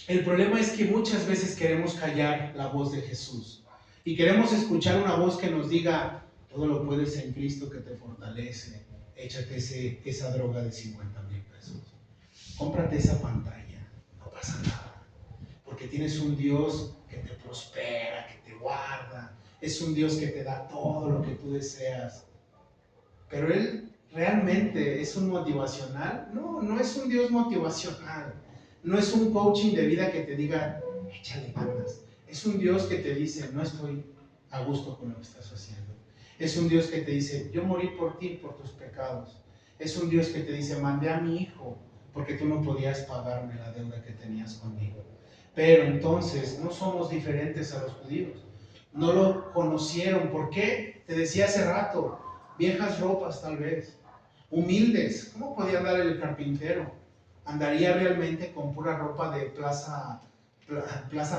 A: el problema es que muchas veces queremos callar la voz de Jesús y queremos escuchar una voz que nos diga, todo lo puedes en Cristo que te fortalece, échate esa droga de 50,000 pesos, cómprate esa pantalla, no pasa nada, porque tienes un Dios que te prospera, que te guarda, es un Dios que te da todo lo que tú deseas. Pero Él realmente es un motivacional. No, no es un Dios motivacional. No es un coaching de vida que te diga, échale ganas. Es un Dios que te dice, no estoy a gusto con lo que estás haciendo. Es un Dios que te dice, yo morí por ti, por tus pecados. Es un Dios que te dice, mandé a mi hijo porque tú no podías pagarme la deuda que tenías conmigo. Pero entonces no somos diferentes a los judíos. No lo conocieron. ¿Por qué? Te decía hace rato, viejas ropas tal vez, humildes. ¿Cómo podía andar el carpintero? ¿Andaría realmente con pura ropa de Plaza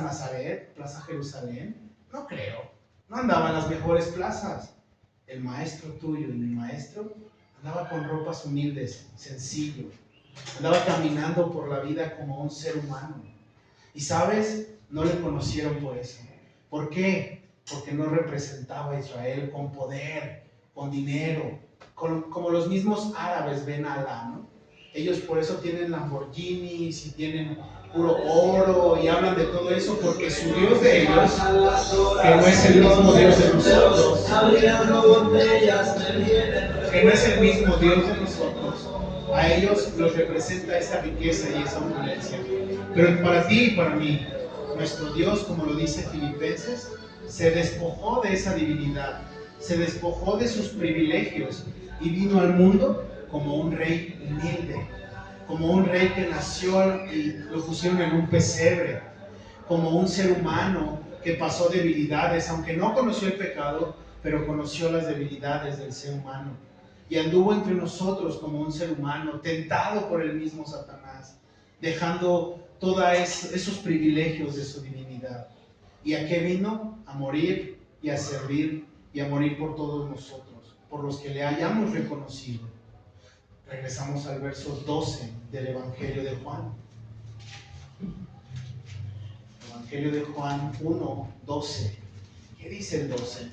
A: Nazaret, Plaza Jerusalén? No creo. No andaba en las mejores plazas. El maestro tuyo y mi maestro andaba con ropas humildes, sencillo. Andaba caminando por la vida como un ser humano. Y sabes, no le conocieron por eso. ¿Por qué? Porque no representaba a Israel con poder, con dinero, como los mismos árabes ven a Alá, ¿no? Ellos por eso tienen Lamborghinis y tienen puro oro y hablan de todo eso porque su Dios de ellos, que no es el mismo Dios de nosotros, que no es el mismo Dios de nosotros, a ellos los representa esa riqueza y esa opulencia. Pero para ti y para mí, nuestro Dios, como lo dice Filipenses, se despojó de esa divinidad, se despojó de sus privilegios y vino al mundo como un rey humilde, como un rey que nació y lo pusieron en un pesebre, como un ser humano que pasó debilidades, aunque no conoció el pecado, pero conoció las debilidades del ser humano. Y anduvo entre nosotros como un ser humano, tentado por el mismo Satanás, dejando todos esos privilegios de su divinidad. ¿Y a qué vino? A morir y a servir y a morir por todos nosotros, por los que le hayamos reconocido. Regresamos al verso 12 del Evangelio de Juan. Evangelio de Juan 1, 12. ¿Qué dice el 12?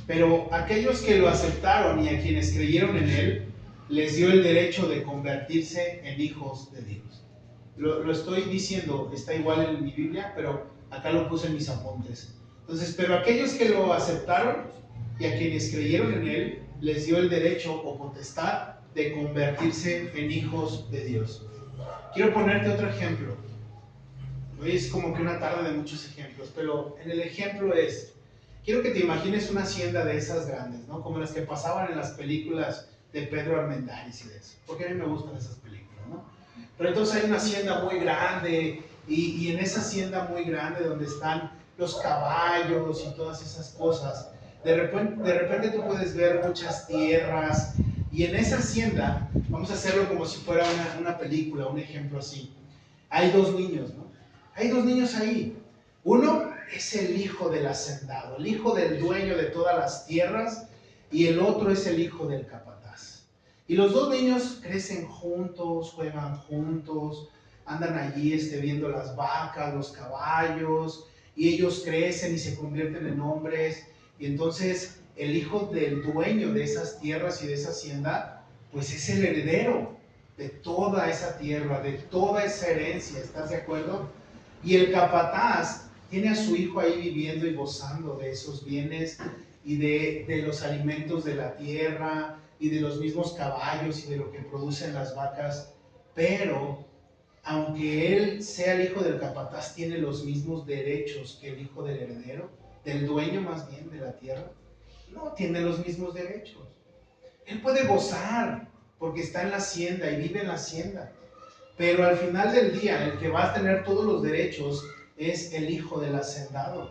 A: Pero aquellos que lo aceptaron y a quienes creyeron en él, les dio el derecho de convertirse en hijos de Dios. Lo estoy diciendo, está igual en mi Biblia, pero acá lo puse en mis apuntes. Entonces, pero aquellos que lo aceptaron y a quienes creyeron en él, les dio el derecho o potestad de convertirse en hijos de Dios. Quiero ponerte otro ejemplo. Hoy es como que una tarde de muchos ejemplos, pero en el ejemplo quiero que te imagines una hacienda de esas grandes, ¿no? Como las que pasaban en las películas de Pedro Armendáriz y de eso, porque a mí me gustan esas películas, ¿no? Pero entonces hay una hacienda muy grande y en esa hacienda muy grande donde están los caballos y todas esas cosas, de repente tú puedes ver muchas tierras y en esa hacienda, vamos a hacerlo como si fuera una película, un ejemplo así, hay dos niños, ¿no? Hay dos niños ahí. Uno es el hijo del hacendado, el hijo del dueño de todas las tierras, y el otro es el hijo del capataz. Y los dos niños crecen juntos, juegan juntos, andan allí viendo las vacas, los caballos, y ellos crecen y se convierten en hombres. Y entonces el hijo del dueño de esas tierras y de esa hacienda, pues es el heredero de toda esa tierra, de toda esa herencia. ¿Estás de acuerdo? Y el capataz tiene a su hijo ahí viviendo y gozando de esos bienes y de los alimentos de la tierra y de los mismos caballos y de lo que producen las vacas. Pero, aunque él sea el hijo del capataz, tiene los mismos derechos que el hijo del heredero, del dueño más bien de la tierra. No tiene los mismos derechos. Él puede gozar porque está en la hacienda y vive en la hacienda. Pero al final del día, el que va a tener todos los derechos es el hijo del hacendado.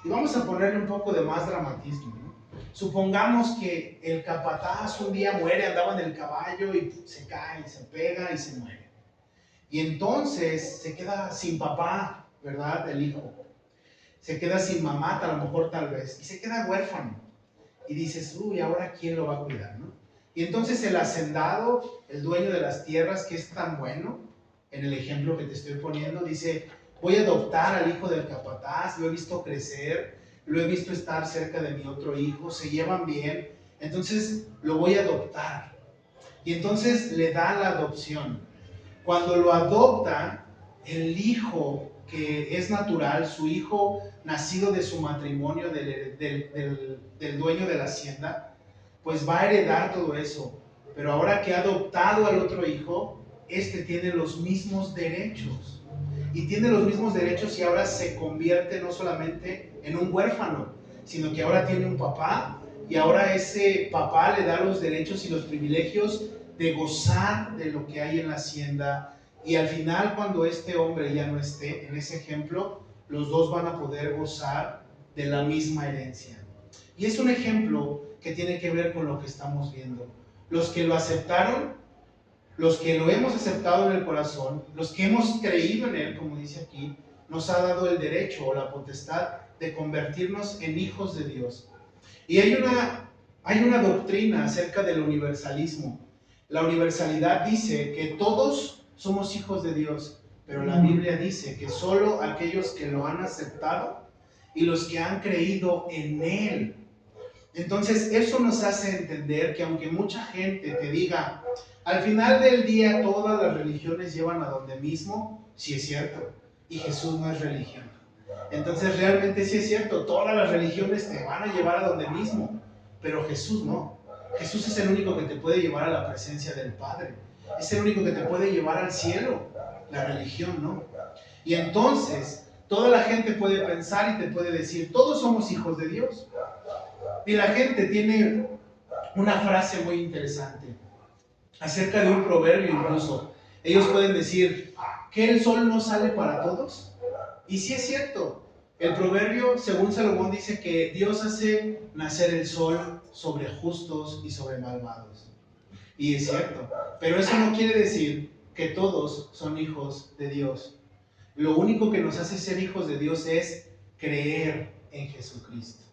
A: Y vamos a ponerle un poco de más dramatismo, ¿no? Supongamos que el capataz un día muere, andaba en el caballo y se cae, se pega y se muere. Y entonces se queda sin papá, ¿verdad? El hijo. se queda sin mamá, a lo mejor tal vez, y se queda huérfano. Y dices, uy, ¿ahora quién lo va a cuidar, no? Y entonces el hacendado, el dueño de las tierras, que es tan bueno, en el ejemplo que te estoy poniendo, dice, voy a adoptar al hijo del capataz, lo he visto crecer, lo he visto estar cerca de mi otro hijo, se llevan bien, entonces lo voy a adoptar. Y entonces le da la adopción. Cuando lo adopta, el hijo que es natural, su hijo nacido de su matrimonio del dueño de la hacienda, pues va a heredar todo eso. Pero ahora que ha adoptado al otro hijo, este tiene los mismos derechos. Y tiene los mismos derechos y ahora se convierte no solamente en un huérfano, sino que ahora tiene un papá y ahora ese papá le da los derechos y los privilegios de gozar de lo que hay en la hacienda. Y al final, cuando este hombre ya no esté, en ese ejemplo, los dos van a poder gozar de la misma herencia. Y es un ejemplo que tiene que ver con lo que estamos viendo. Los que lo aceptaron, los que lo hemos aceptado en el corazón, los que hemos creído en Él, como dice aquí, nos ha dado el derecho o la potestad de convertirnos en hijos de Dios. Y hay una doctrina acerca del universalismo. La universalidad dice que todos somos hijos de Dios, pero la Biblia dice que solo aquellos que lo han aceptado y los que han creído en Él. Entonces, eso nos hace entender que aunque mucha gente te diga, al final del día todas las religiones llevan a donde mismo, sí es cierto, y Jesús no es religión. Entonces, realmente sí es cierto, todas las religiones te van a llevar a donde mismo, pero Jesús no. Jesús es el único que te puede llevar a la presencia del Padre. Es el único que te puede llevar al cielo. La religión no. Y entonces, toda la gente puede pensar y te puede decir, todos somos hijos de Dios. Y la gente tiene una frase muy interesante acerca de un proverbio incluso. Ellos pueden decir, ¿que el sol no sale para todos? Y sí es cierto. El proverbio, según Salomón, dice que Dios hace nacer el sol sobre justos y sobre malvados. Y es cierto. Pero eso no quiere decir que todos son hijos de Dios. Lo único que nos hace ser hijos de Dios es creer en Jesucristo.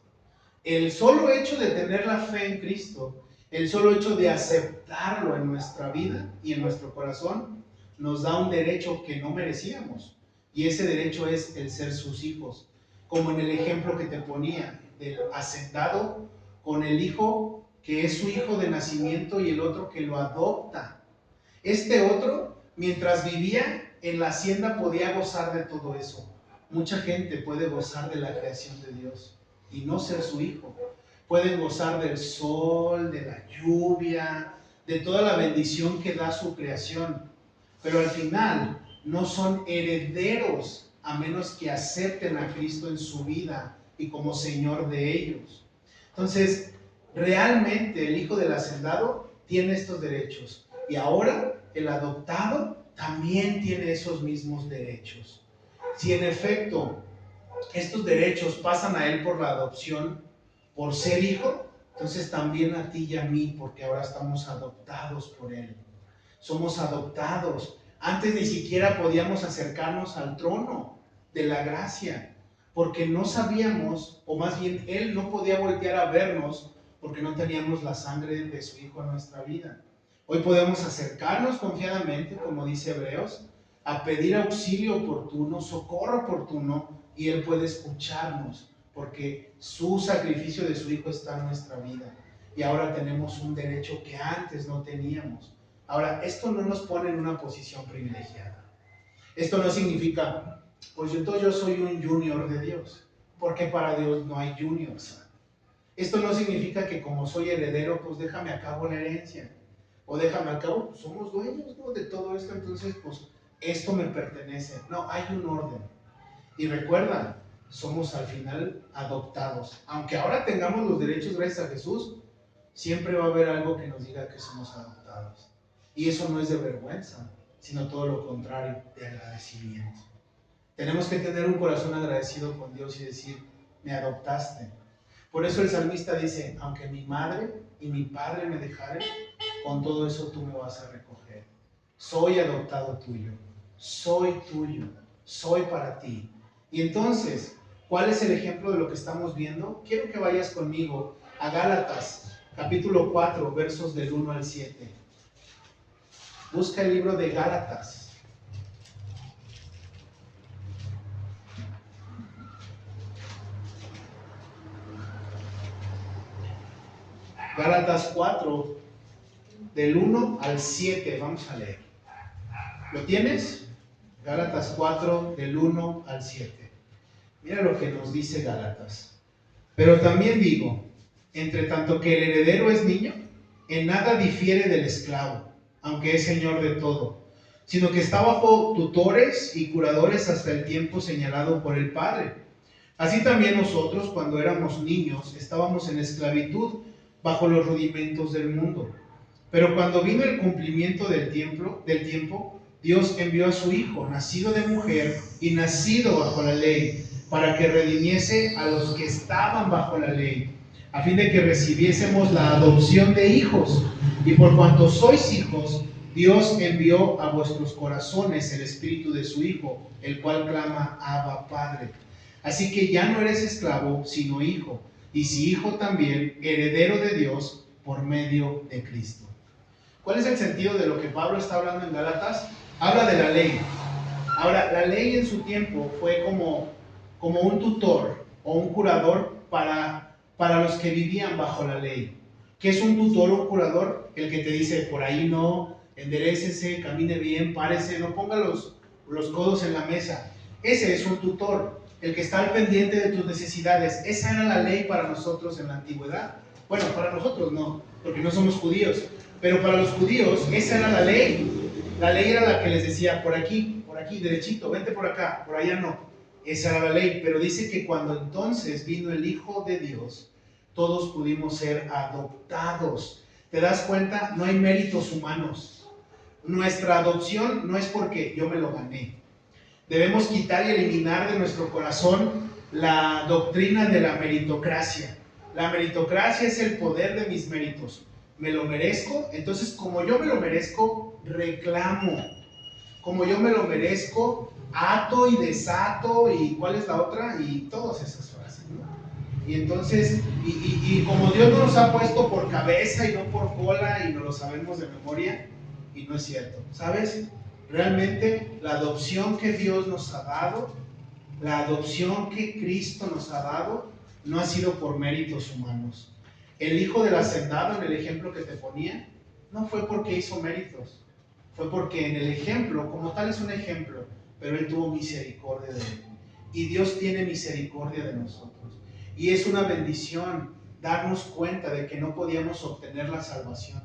A: El solo hecho de tener la fe en Cristo, el solo hecho de aceptarlo en nuestra vida y en nuestro corazón, nos da un derecho que no merecíamos. Y ese derecho es el ser sus hijos. Como en el ejemplo que te ponía, del hacendado con el hijo que es su hijo de nacimiento y el otro que lo adopta. Este otro, mientras vivía en la hacienda, podía gozar de todo eso. Mucha gente puede gozar de la creación de Dios y no ser su hijo. Pueden gozar del sol, de la lluvia, de toda la bendición que da su creación, pero al final no son herederos a menos que acepten a Cristo en su vida y como Señor de ellos. Entonces, realmente el hijo del hacendado tiene estos derechos y ahora el adoptado también tiene esos mismos derechos. Si en efecto estos derechos pasan a él por la adopción, por ser hijo, entonces también a ti y a mí, porque ahora estamos adoptados por él. Somos adoptados. Antes ni siquiera podíamos acercarnos al trono de la gracia, porque no sabíamos, o más bien él no podía voltear a vernos, porque no teníamos la sangre de su hijo en nuestra vida. Hoy podemos acercarnos confiadamente, como dice Hebreos, a pedir auxilio oportuno, socorro oportuno, y Él puede escucharnos, porque su sacrificio de su Hijo está en nuestra vida. Y ahora tenemos un derecho que antes no teníamos. Ahora, esto no nos pone en una posición privilegiada. Esto no significa, pues entonces yo soy un junior de Dios, porque para Dios no hay juniors. Esto no significa que como soy heredero, pues déjame a cabo la herencia. O déjame a cabo, pues somos dueños, ¿no?, de todo esto, entonces pues esto me pertenece. No, hay un orden. Y recuerda, somos al final adoptados. Aunque ahora tengamos los derechos gracias a Jesús, siempre va a haber algo que nos diga que somos adoptados. Y eso no es de vergüenza, sino todo lo contrario, de agradecimiento. Tenemos que tener un corazón agradecido con Dios y decir, me adoptaste. Por eso el salmista dice, aunque mi madre y mi padre me dejaren, con todo eso tú me vas a recoger. Soy adoptado tuyo, soy tuyo, soy para ti. Y entonces, ¿Cuál es el ejemplo de lo que estamos viendo? Quiero que vayas conmigo a Gálatas, capítulo 4, versos del 1 al 7. Busca el libro de Gálatas. Gálatas 4, del 1 al 7, vamos a leer. ¿Lo tienes? Gálatas 4, del 1 al 7. Mira lo que nos dice Gálatas. Pero también digo, entre tanto que el heredero es niño, en nada difiere del esclavo, aunque es señor de todo, sino que está bajo tutores y curadores hasta el tiempo señalado por el Padre. Así también nosotros, cuando éramos niños, estábamos en esclavitud bajo los rudimentos del mundo. Pero cuando vino el cumplimiento del tiempo, Dios envió a su Hijo, nacido de mujer y nacido bajo la ley, para que redimiese a los que estaban bajo la ley, a fin de que recibiésemos la adopción de hijos. Y por cuanto sois hijos, Dios envió a vuestros corazones el Espíritu de su Hijo, el cual clama, Abba, Padre. Así que ya no eres esclavo, sino hijo, y si hijo también, heredero de Dios por medio de Cristo. ¿Cuál es el sentido de lo que Pablo está hablando en Gálatas? Habla de la ley. Ahora, la ley en su tiempo fue como un tutor o un curador para los que vivían bajo la ley. ¿Qué es un tutor o un curador? El que te dice, por ahí no, enderécese, camine bien, párese, no ponga los codos en la mesa. Ese es un tutor, el que está al pendiente de tus necesidades. Esa era la ley para nosotros en la antigüedad. Bueno, para nosotros no, porque no somos judíos, pero para los judíos esa era la ley. La ley era la que les decía, por aquí, derechito, vente por acá, por allá no. Esa era la ley, pero dice que cuando entonces vino el Hijo de Dios, todos pudimos ser adoptados. ¿Te das cuenta? No hay méritos humanos. Nuestra adopción no es porque yo me lo gané. Debemos quitar y eliminar de nuestro corazón la doctrina de la meritocracia. La meritocracia es el poder de mis méritos. ¿Me lo merezco? Entonces, como yo me lo merezco, reclamo. Como yo me lo merezco, ato y desato, y ¿cuál es la otra? Y todas esas frases, ¿no? Y entonces, y como Dios no nos ha puesto por cabeza y no por cola, y no lo sabemos de memoria, y no es cierto, ¿sabes? Realmente la adopción que Dios nos ha dado, la adopción que Cristo nos ha dado, no ha sido por méritos humanos. El hijo del hacendado, en el ejemplo que te ponía, no fue porque hizo méritos. Fue porque en el ejemplo, como tal es un ejemplo, pero Él tuvo misericordia de él. Y Dios tiene misericordia de nosotros. Y es una bendición darnos cuenta de que no podíamos obtener la salvación.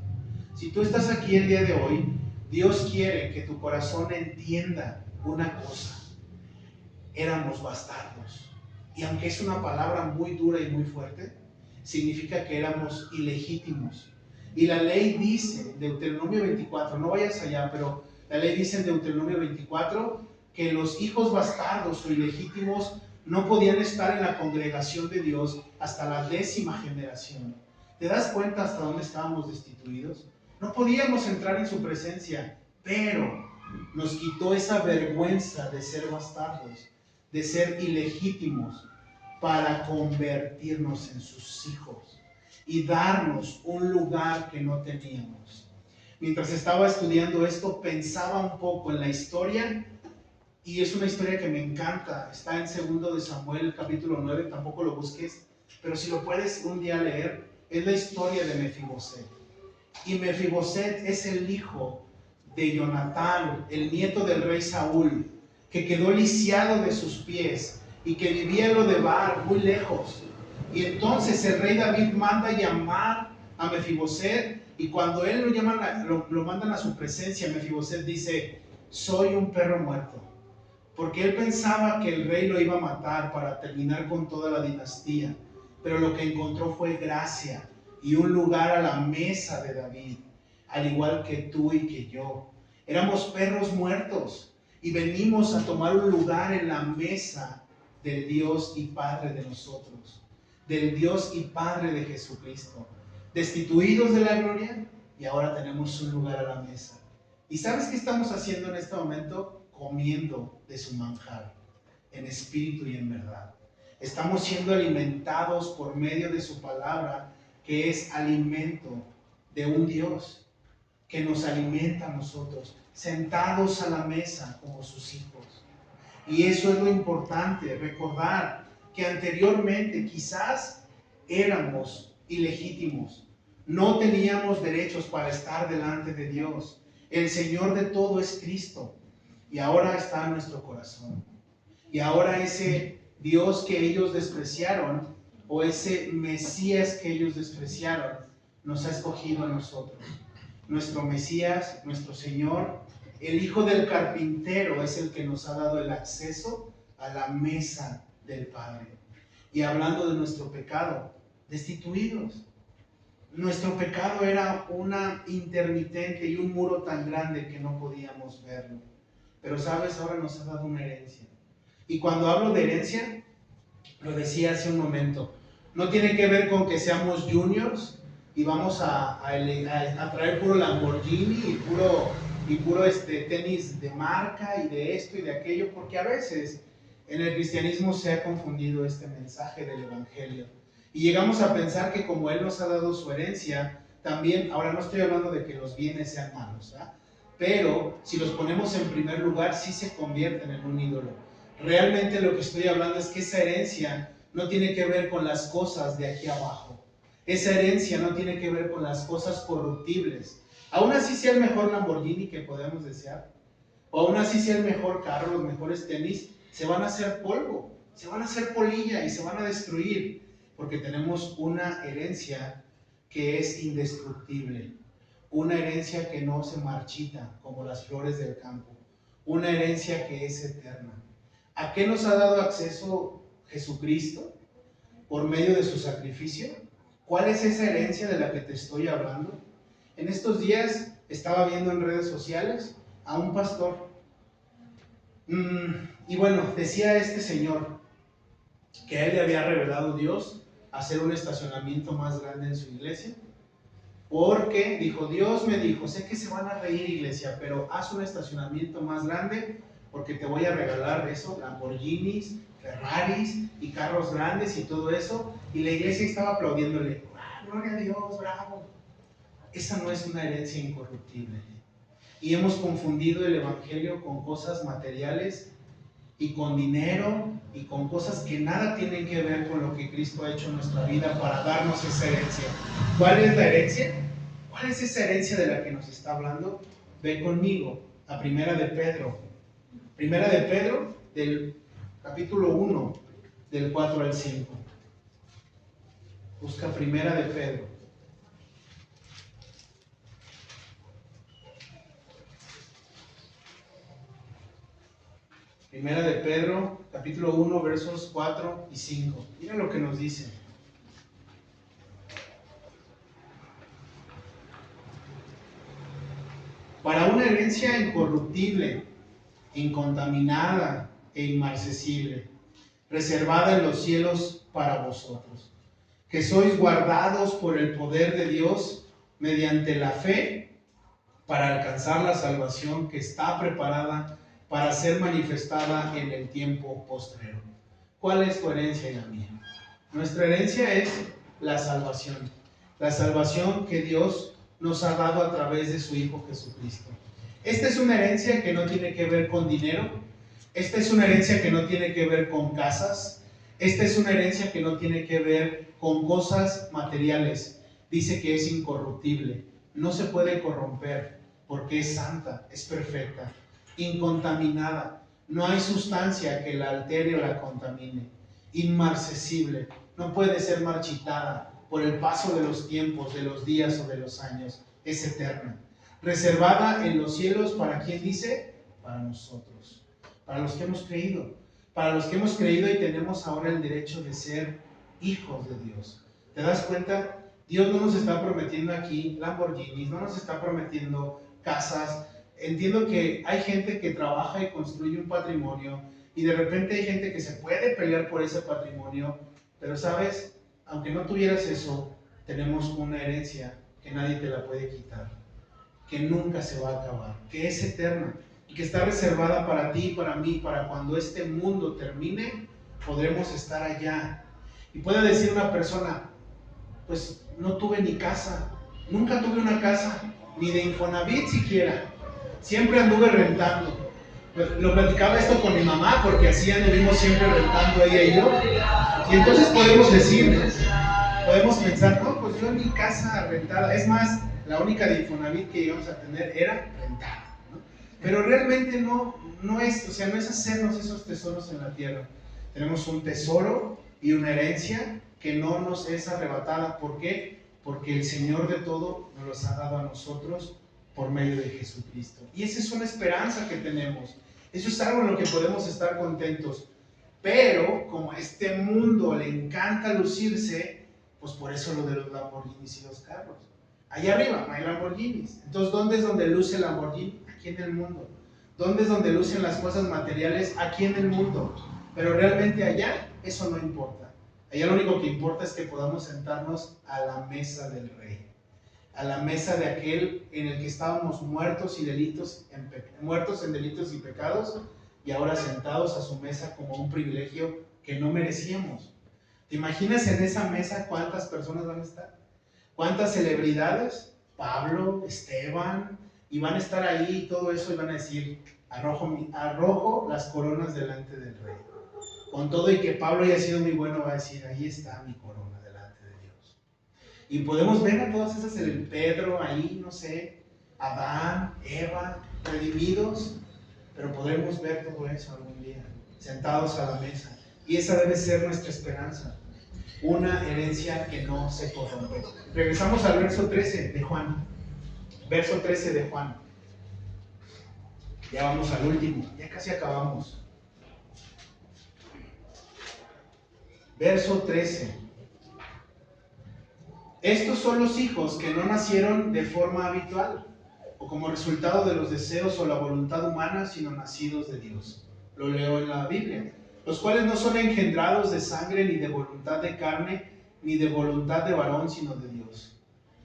A: Si tú estás aquí el día de hoy, Dios quiere que tu corazón entienda una cosa. Éramos bastardos. Y aunque es una palabra muy dura y muy fuerte, significa que éramos ilegítimos. Y la ley dice, Deuteronomio 24, no vayas allá, pero la ley dice en Deuteronomio 24 que los hijos bastardos o ilegítimos no podían estar en la congregación de Dios hasta la 10ª generación. ¿Te das cuenta hasta dónde estábamos destituidos? No podíamos entrar en su presencia, pero nos quitó esa vergüenza de ser bastardos, de ser ilegítimos, para convertirnos en sus hijos y darnos un lugar que no teníamos. Mientras estaba estudiando esto, pensaba un poco en la historia, y es una historia que me encanta. Está en 2 de Samuel, capítulo 9, tampoco lo busques, pero si lo puedes un día leer, es la historia de Mefiboset. Y Mefiboset es el hijo de Jonatán, el nieto del rey Saúl, que quedó lisiado de sus pies y que vivía en Lodebar, muy lejos. Y entonces el rey David manda llamar a Mefiboset, y cuando él lo mandan a su presencia, Mefiboset dice, soy un perro muerto. Porque él pensaba que el rey lo iba a matar para terminar con toda la dinastía. Pero lo que encontró fue gracia y un lugar a la mesa de David, al igual que tú y que yo. Éramos perros muertos y venimos a tomar un lugar en la mesa del Dios y Padre de nosotros, del Dios y Padre de Jesucristo. Destituidos de la gloria, y ahora tenemos un lugar a la mesa. ¿Y sabes qué estamos haciendo en este momento? Comiendo de su manjar, en espíritu y en verdad. Estamos siendo alimentados por medio de su palabra, que es alimento de un Dios que nos alimenta a nosotros, sentados a la mesa como sus hijos. Y eso es lo importante, recordar que anteriormente quizás éramos ilegítimos, no teníamos derechos para estar delante de Dios. El Señor de todo es Cristo y ahora está en nuestro corazón. Y ahora ese Dios que ellos despreciaron, o ese Mesías que ellos despreciaron, nos ha escogido a nosotros. Nuestro Mesías, nuestro Señor, el Hijo del Carpintero, es el que nos ha dado el acceso a la mesa del Padre. Y hablando de nuestro pecado, destituidos. Nuestro pecado era una intermitente y un muro tan grande que no podíamos verlo. Pero sabes, ahora nos ha dado una herencia. Y cuando hablo de herencia, lo decía hace un momento, no tiene que ver con que seamos juniors y vamos a traer puro Lamborghini y puro tenis de marca y de esto y de aquello, porque a veces en el cristianismo se ha confundido este mensaje del evangelio y llegamos a pensar que como Él nos ha dado su herencia, también, ahora no estoy hablando de que los bienes sean malos, ¿verdad? Pero si los ponemos en primer lugar, sí se convierten en un ídolo. Realmente lo que estoy hablando es que esa herencia no tiene que ver con las cosas de aquí abajo. Esa herencia no tiene que ver con las cosas corruptibles. Aún así sea el mejor Lamborghini que podemos desear, o aún así sea el mejor carro, los mejores tenis, se van a hacer polvo, se van a hacer polilla y se van a destruir, porque tenemos una herencia que es indestructible, una herencia que no se marchita como las flores del campo, una herencia que es eterna. ¿A qué nos ha dado acceso Jesucristo? Por medio de su sacrificio. ¿Cuál es esa herencia de la que te estoy hablando? En estos días estaba viendo en redes sociales a un pastor. Y bueno, decía este señor que a él le había revelado Dios hacer un estacionamiento más grande en su iglesia. Porque dijo, Dios me dijo, sé que se van a reír iglesia, pero haz un estacionamiento más grande porque te voy a regalar eso, Lamborghinis, Ferraris y carros grandes y todo eso. Y la iglesia estaba aplaudiéndole, gloria a Dios, bravo. Esa no es una herencia incorruptible. Y hemos confundido el evangelio con cosas materiales y con dinero y con cosas que nada tienen que ver con lo que Cristo ha hecho en nuestra vida para darnos esa herencia. ¿Cuál es la herencia? ¿Cuál es esa herencia de la que nos está hablando? Ve conmigo a Primera de Pedro. Primera de Pedro, del capítulo 1, del 4 al 5. Busca Primera de Pedro. Primera de Pedro, capítulo 1, versos 4 y 5. Mira lo que nos dice. Para una herencia incorruptible, incontaminada e inmarcesible, reservada en los cielos para vosotros, que sois guardados por el poder de Dios mediante la fe para alcanzar la salvación que está preparada para ser manifestada en el tiempo postrero. ¿Cuál es tu herencia y la mía? Nuestra herencia es la salvación que Dios nos ha dado a través de su Hijo Jesucristo. Esta es una herencia que no tiene que ver con dinero, esta es una herencia que no tiene que ver con casas, esta es una herencia que no tiene que ver con cosas materiales. Dice que es incorruptible, no se puede corromper porque es santa, es perfecta, incontaminada, no hay sustancia que la altere o la contamine, inmarcesible, no puede ser marchitada por el paso de los tiempos, de los días o de los años, es eterna. Reservada en los cielos, ¿para quién dice? Para nosotros, para los que hemos creído, y tenemos ahora el derecho de ser hijos de Dios. ¿Te das cuenta? Dios no nos está prometiendo aquí Lamborghinis, no nos está prometiendo casas. Entiendo que hay gente que trabaja y construye un patrimonio y de repente hay gente que se puede pelear por ese patrimonio, pero sabes, aunque no tuvieras eso, tenemos una herencia que nadie te la puede quitar, que nunca se va a acabar, que es eterna y que está reservada para ti y para mí, para cuando este mundo termine, podremos estar allá. Y puede decir una persona, pues no tuve ni casa, nunca tuve una casa, ni de Infonavit siquiera, siempre anduve rentando. Pues, lo platicaba esto con mi mamá, porque así anduvimos siempre rentando ella y yo. Y entonces podemos decir, podemos pensar, no, pues yo en mi casa rentada, es más, la única de Infonavit que íbamos a tener era rentada, ¿no? Pero realmente no es, o sea, no es hacernos esos tesoros en la tierra. Tenemos un tesoro y una herencia que no nos es arrebatada. ¿Por qué? Porque el Señor de todo nos los ha dado a nosotros por medio de Jesucristo. Y esa es una esperanza que tenemos. Eso es algo en lo que podemos estar contentos. Pero como a este mundo le encanta lucirse, pues por eso lo de los Lamborghinis y los carros. Allá arriba no hay Lamborghinis. Entonces, ¿dónde es donde luce el Lamborghini? Aquí en el mundo. ¿Dónde es donde lucen las cosas materiales? Aquí en el mundo. Pero realmente allá eso no importa. Allá lo único que importa es que podamos sentarnos a la mesa del Rey, a la mesa de aquel en el que estábamos muertos en delitos y pecados, y ahora sentados a su mesa como un privilegio que no merecíamos. ¿Te imaginas en esa mesa cuántas personas van a estar? ¿Cuántas celebridades? Pablo, Esteban, y van a estar ahí y todo eso, y van a decir, arrojo las coronas delante del Rey. Con todo y que Pablo haya sido muy bueno, va a decir, ahí está mi corona delante de Dios. Y podemos ver a todas esas, el Pedro ahí, no sé, Adán, Eva, redimidos, pero podremos ver todo eso algún día, sentados a la mesa. Y esa debe ser nuestra esperanza, una herencia que no se corrompe. Regresamos al verso 13 de Juan. Verso 13 de Juan. Ya vamos al último, ya casi acabamos. Verso 13. Estos son los hijos que no nacieron de forma habitual, o como resultado de los deseos o la voluntad humana, sino nacidos de Dios. Lo leo en la Biblia. Los cuales no son engendrados de sangre, ni de voluntad de carne, ni de voluntad de varón, sino de Dios.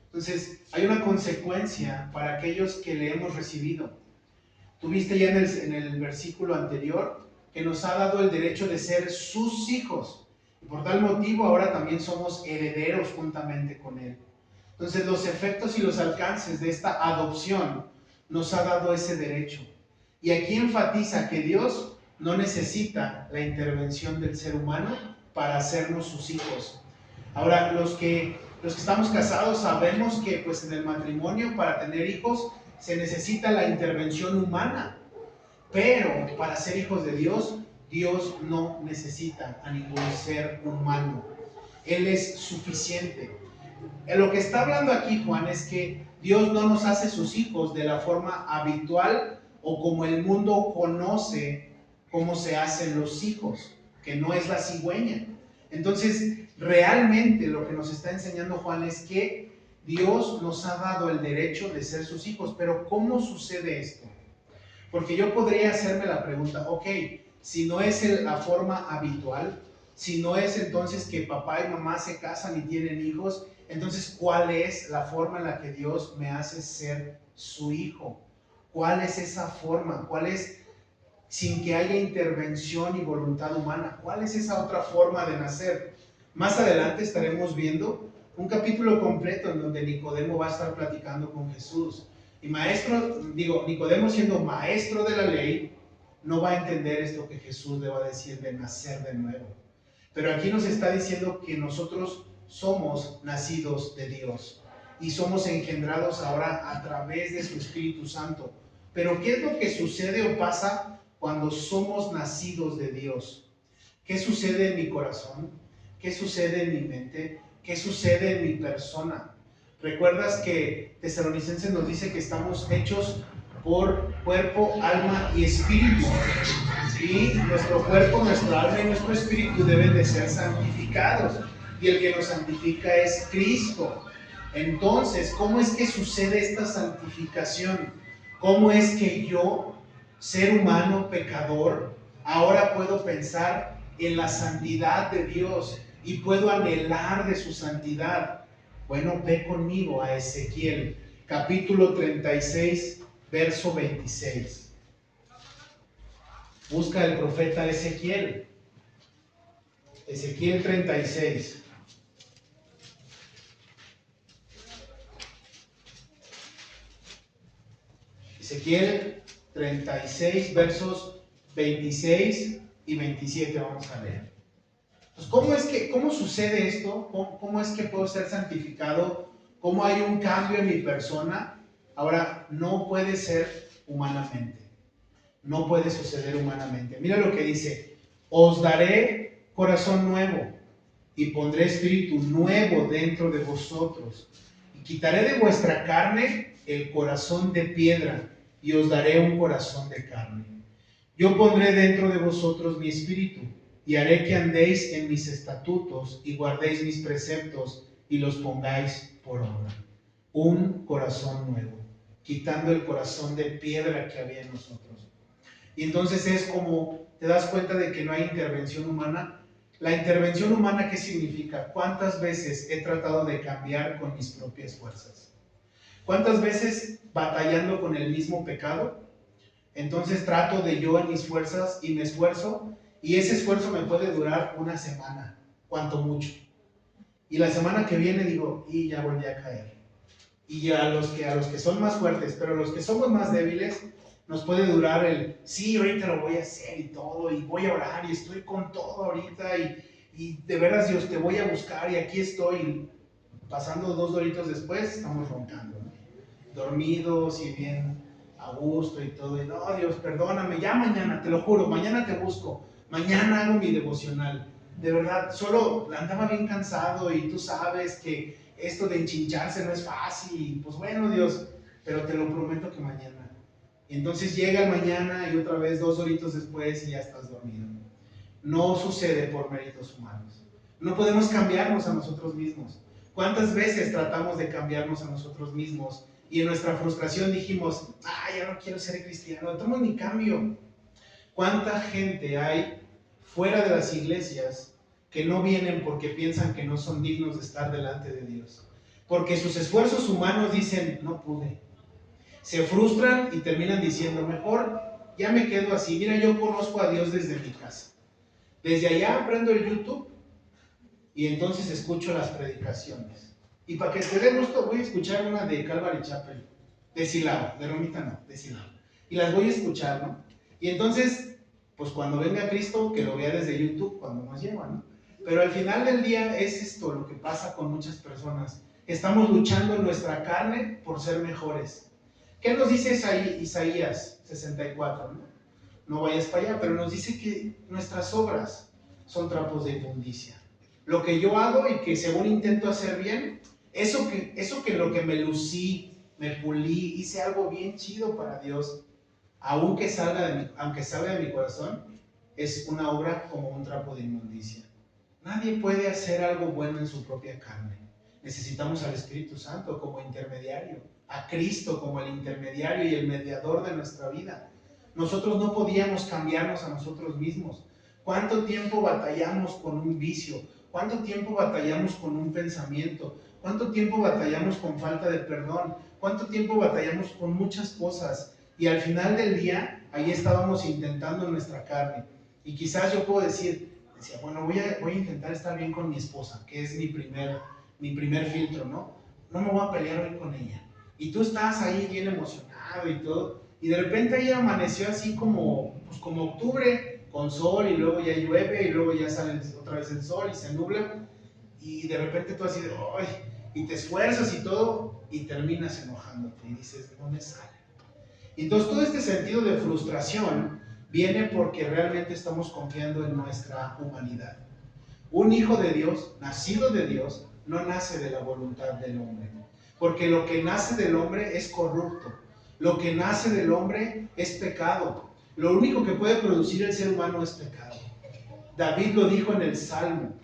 A: Entonces, hay una consecuencia para aquellos que le hemos recibido. Tuviste ya en el versículo anterior que nos ha dado el derecho de ser sus hijos. Y por tal motivo ahora también somos herederos juntamente con Él. Entonces los efectos y los alcances de esta adopción nos ha dado ese derecho. Y aquí enfatiza que Dios no necesita la intervención del ser humano para hacernos sus hijos. Ahora, los que estamos casados sabemos que pues en el matrimonio, para tener hijos, se necesita la intervención humana. Pero para ser hijos de Dios, Dios no necesita a ningún ser humano. Él es suficiente. Lo que está hablando aquí Juan es que Dios no nos hace sus hijos de la forma habitual o como el mundo conoce cómo se hacen los hijos, que no es la cigüeña. Entonces, realmente lo que nos está enseñando Juan es que Dios nos ha dado el derecho de ser sus hijos. Pero ¿cómo sucede esto? Porque yo podría hacerme la pregunta, ok, si no es la forma habitual, si no es entonces que papá y mamá se casan y tienen hijos, entonces ¿cuál es la forma en la que Dios me hace ser su hijo? ¿Cuál es esa forma? ¿Cuál es, sin que haya intervención y voluntad humana, cuál es esa otra forma de nacer? Más adelante estaremos viendo un capítulo completo en donde Nicodemo va a estar platicando con Jesús. Y Nicodemo, siendo maestro de la ley, no va a entender esto que Jesús le va a decir de nacer de nuevo. Pero aquí nos está diciendo que nosotros somos nacidos de Dios y somos engendrados ahora a través de su Espíritu Santo. Pero ¿qué es lo que sucede o pasa cuando somos nacidos de Dios? ¿Qué sucede en mi corazón? ¿Qué sucede en mi mente? ¿Qué sucede en mi persona? ¿Recuerdas que Tesalonicenses nos dice que estamos hechos por cuerpo, alma y espíritu? Y nuestro cuerpo, nuestra alma y nuestro espíritu deben de ser santificados. Y el que nos santifica es Cristo. Entonces, ¿cómo es que sucede esta santificación? ¿Cómo es que yo, ser humano, pecador, ahora puedo pensar en la santidad de Dios y puedo anhelar de su santidad? Bueno, ve conmigo a Ezequiel, capítulo 36, verso 26. Busca el profeta Ezequiel. Ezequiel 36. Ezequiel 36, versos 26 y 27 vamos a leer. Pues, ¿cómo sucede esto? ¿Cómo es que puedo ser santificado? ¿Cómo hay un cambio en mi persona? Ahora, no puede ser humanamente. No puede suceder humanamente. Mira lo que dice: os daré corazón nuevo y pondré espíritu nuevo dentro de vosotros. Y quitaré de vuestra carne el corazón de piedra y os daré un corazón de carne. Yo pondré dentro de vosotros mi espíritu y haré que andéis en mis estatutos y guardéis mis preceptos y los pongáis por obra. Un corazón nuevo, quitando el corazón de piedra que había en nosotros. Y entonces es como te das cuenta de que no hay intervención humana. La intervención humana, ¿qué significa? ¿Cuántas veces he tratado de cambiar con mis propias fuerzas? ¿Cuántas veces batallando con el mismo pecado? Entonces trato de yo en mis fuerzas y me esfuerzo, y ese esfuerzo me puede durar una semana, cuanto mucho. Y la semana que viene digo, y ya volví a caer. Y a los que son más fuertes, pero los que somos más débiles, nos puede durar el, sí, ahorita lo voy a hacer y todo, y voy a orar, y estoy con todo ahorita, y de veras Dios, te voy a buscar, y aquí estoy. Pasando 2 horitos después, estamos roncando, ¿no? Dormidos y bien a gusto y todo, y no, Dios, perdóname, ya mañana, te lo juro, mañana te busco, mañana hago mi devocional. De verdad, solo andaba bien cansado, y tú sabes que esto de enchincharse no es fácil, pues bueno, Dios, pero te lo prometo que mañana. Y entonces llega el mañana y otra vez 2 horitos después y ya estás dormido. No sucede por méritos humanos. No podemos cambiarnos a nosotros mismos. ¿Cuántas veces tratamos de cambiarnos a nosotros mismos y en nuestra frustración dijimos, ya no quiero ser cristiano, tomo mi cambio? ¿Cuánta gente hay fuera de las iglesias que no vienen porque piensan que no son dignos de estar delante de Dios? Porque sus esfuerzos humanos dicen, no pude. Se frustran y terminan diciendo, mejor ya me quedo así. Mira, yo conozco a Dios desde mi casa. Desde allá prendo el YouTube y entonces escucho las predicaciones. Y para que te dé gusto, voy a escuchar una de Calvary Chapel, de Silao, de Romita no, de Silao. Y las voy a escuchar, ¿no? Y entonces, pues cuando venga Cristo, que lo vea desde YouTube, cuando nos lleva, ¿no? Pero al final del día es esto lo que pasa con muchas personas. Estamos luchando en nuestra carne por ser mejores. ¿Qué nos dice Isaías 64? No vayas para allá, pero nos dice que nuestras obras son trapos de inmundicia. Lo que yo hago y que según intento hacer bien, eso que lo que me lucí, me pulí, hice algo bien chido para Dios, aunque salga de mi corazón, es una obra como un trapo de inmundicia. Nadie puede hacer algo bueno en su propia carne. Necesitamos al Espíritu Santo como intermediario, a Cristo como el intermediario y el mediador de nuestra vida. Nosotros no podíamos cambiarnos a nosotros mismos. ¿Cuánto tiempo batallamos con un vicio? ¿Cuánto tiempo batallamos con un pensamiento? ¿Cuánto tiempo batallamos con falta de perdón? ¿Cuánto tiempo batallamos con muchas cosas? Y al final del día, ahí estábamos intentando nuestra carne. Y quizás yo puedo decía, bueno, voy a intentar estar bien con mi esposa, que es mi primer filtro, ¿no? No me voy a pelear hoy con ella. Y tú estás ahí bien emocionado y todo, y de repente ella amaneció así como octubre, con sol, y luego ya llueve, y luego ya sale otra vez el sol y se nubla, y de repente tú así de, ¡ay! Y te esfuerzas y todo, y terminas enojándote, y dices, no me sale. Y entonces todo este sentido de frustración viene porque realmente estamos confiando en nuestra humanidad. Un hijo de Dios, nacido de Dios, no nace de la voluntad del hombre, porque lo que nace del hombre es corrupto, lo que nace del hombre es pecado. Lo único que puede producir el ser humano es pecado. David lo dijo en el Salmo,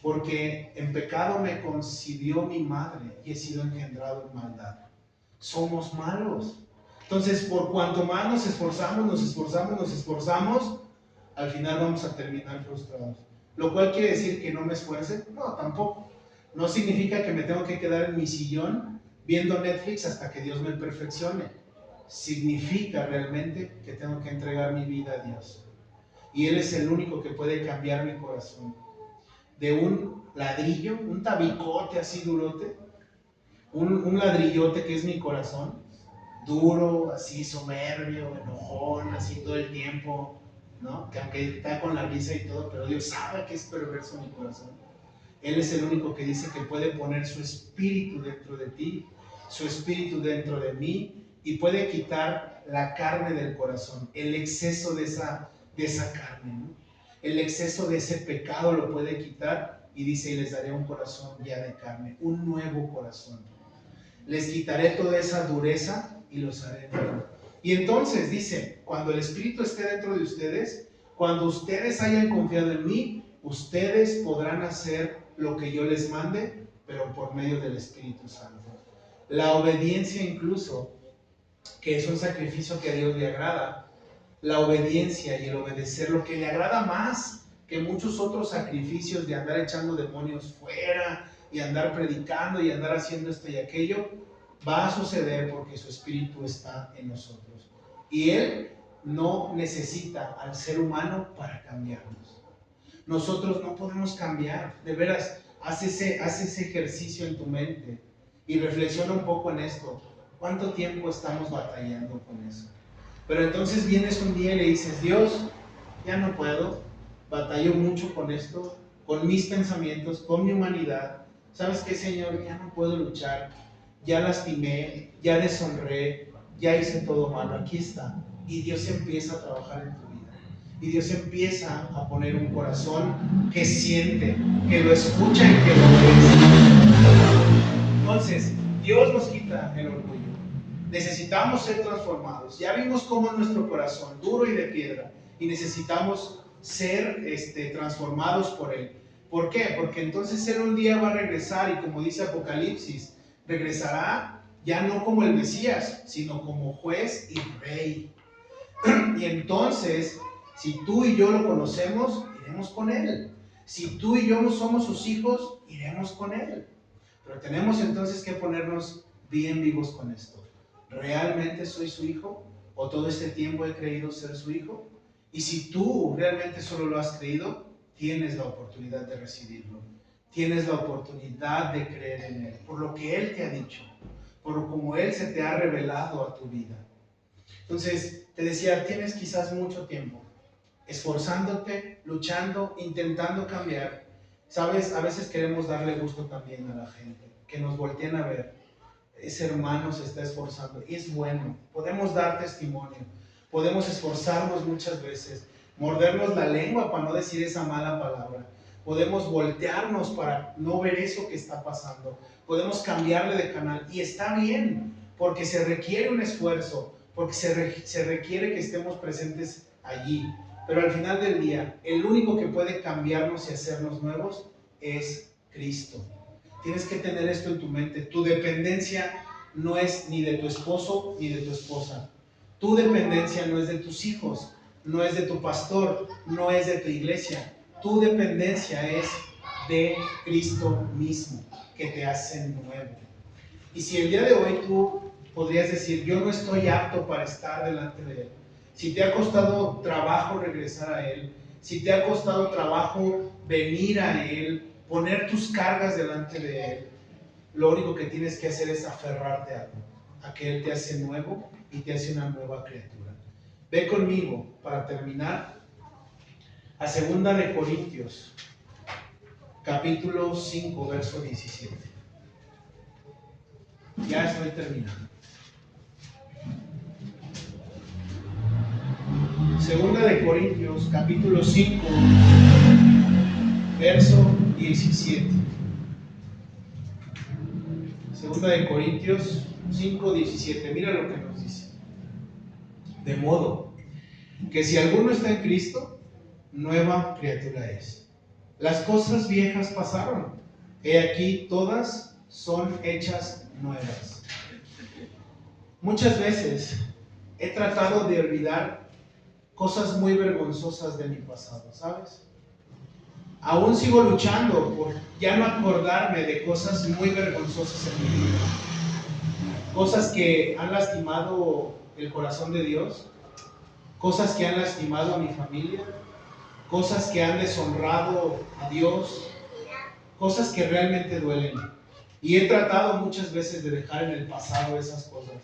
A: porque en pecado me concibió mi madre y he sido engendrado en maldad. Somos malos. Entonces, por cuanto más nos esforzamos, al final vamos a terminar frustrados. Lo cual quiere decir que no me esfuerce. No, tampoco. No significa que me tengo que quedar en mi sillón viendo Netflix hasta que Dios me perfeccione. Significa realmente que tengo que entregar mi vida a Dios. Y Él es el único que puede cambiar mi corazón. de un ladrillo, un tabicote así durote, un ladrillote que es mi corazón, duro, así soberbio, enojón, así todo el tiempo, ¿no? Que aunque está con la risa y todo, pero Dios sabe que es perverso mi corazón. Él es el único que dice que puede poner su espíritu dentro de ti, su espíritu dentro de mí, y puede quitar la carne del corazón, el exceso de esa carne, ¿no? El exceso de ese pecado lo puede quitar, y dice, y les daré un corazón ya de carne, un nuevo corazón. Les quitaré toda esa dureza y los haré nuevos. Y entonces dice, cuando el Espíritu esté dentro de ustedes, cuando ustedes hayan confiado en mí, ustedes podrán hacer lo que yo les mande, pero por medio del Espíritu Santo. La obediencia incluso, que es un sacrificio que a Dios le agrada, la obediencia y el obedecer, lo que le agrada más que muchos otros sacrificios de andar echando demonios fuera y andar predicando y andar haciendo esto y aquello, va a suceder porque su Espíritu está en nosotros. Y Él no necesita al ser humano para cambiarnos. Nosotros no podemos cambiar. De veras, haz ese ejercicio en tu mente y reflexiona un poco en esto. ¿Cuánto tiempo estamos batallando con eso? Pero entonces vienes un día y le dices, Dios, ya no puedo, batallo mucho con esto, con mis pensamientos, con mi humanidad. ¿Sabes qué, Señor? Ya no puedo luchar, ya lastimé, ya deshonré, ya hice todo malo, aquí está. Y Dios empieza a trabajar en tu vida. Y Dios empieza a poner un corazón que siente, que lo escucha y que lo obedece. Entonces, Dios nos quita el orgullo. Necesitamos ser transformados. Ya vimos cómo es nuestro corazón, duro y de piedra, y necesitamos ser transformados por Él. ¿Por qué? Porque entonces Él un día va a regresar y, como dice Apocalipsis, regresará ya no como el Mesías, sino como juez y rey. Y entonces, si tú y yo lo conocemos, iremos con Él. Si tú y yo no somos sus hijos, iremos con Él. Pero tenemos entonces que ponernos bien vivos con esto. ¿Realmente soy su hijo? ¿O todo este tiempo he creído ser su hijo? Y si tú realmente solo lo has creído, tienes la oportunidad de recibirlo. Tienes la oportunidad de creer en Él, por lo que Él te ha dicho, por como Él se te ha revelado a tu vida. Entonces, te decía, tienes quizás mucho tiempo esforzándote, luchando, intentando cambiar. Sabes, a veces queremos darle gusto también a la gente, que nos volteen a ver. Ese hermano se está esforzando y es bueno, podemos dar testimonio, podemos esforzarnos muchas veces, mordernos la lengua para no decir esa mala palabra, podemos voltearnos para no ver eso que está pasando, podemos cambiarle de canal y está bien, porque se requiere un esfuerzo, porque se requiere que estemos presentes allí, pero al final del día, el único que puede cambiarnos y hacernos nuevos es Cristo. Tienes que tener esto en tu mente. Tu dependencia no es ni de tu esposo ni de tu esposa. Tu dependencia no es de tus hijos, no es de tu pastor, no es de tu iglesia. Tu dependencia es de Cristo mismo, que te hace nuevo. Y si el día de hoy tú podrías decir, yo no estoy apto para estar delante de Él, si te ha costado trabajo regresar a Él, si te ha costado trabajo venir a Él, poner tus cargas delante de Él, lo único que tienes que hacer es aferrarte a que Él te hace nuevo y te hace una nueva criatura. Ve conmigo, para terminar, a 2 Corintios, capítulo 5, verso 17. Ya estoy terminando. 2 Corintios, capítulo 5, verso 17. 2 Corintios 5, 17. Mira lo que nos dice. De modo que si alguno está en Cristo, nueva criatura es. Las cosas viejas pasaron. He aquí, todas son hechas nuevas. Muchas veces he tratado de olvidar cosas muy vergonzosas de mi pasado, ¿sabes? Aún sigo luchando por ya no acordarme de cosas muy vergonzosas en mi vida. Cosas que han lastimado el corazón de Dios, cosas que han lastimado a mi familia, cosas que han deshonrado a Dios, cosas que realmente duelen. Y he tratado muchas veces de dejar en el pasado esas cosas.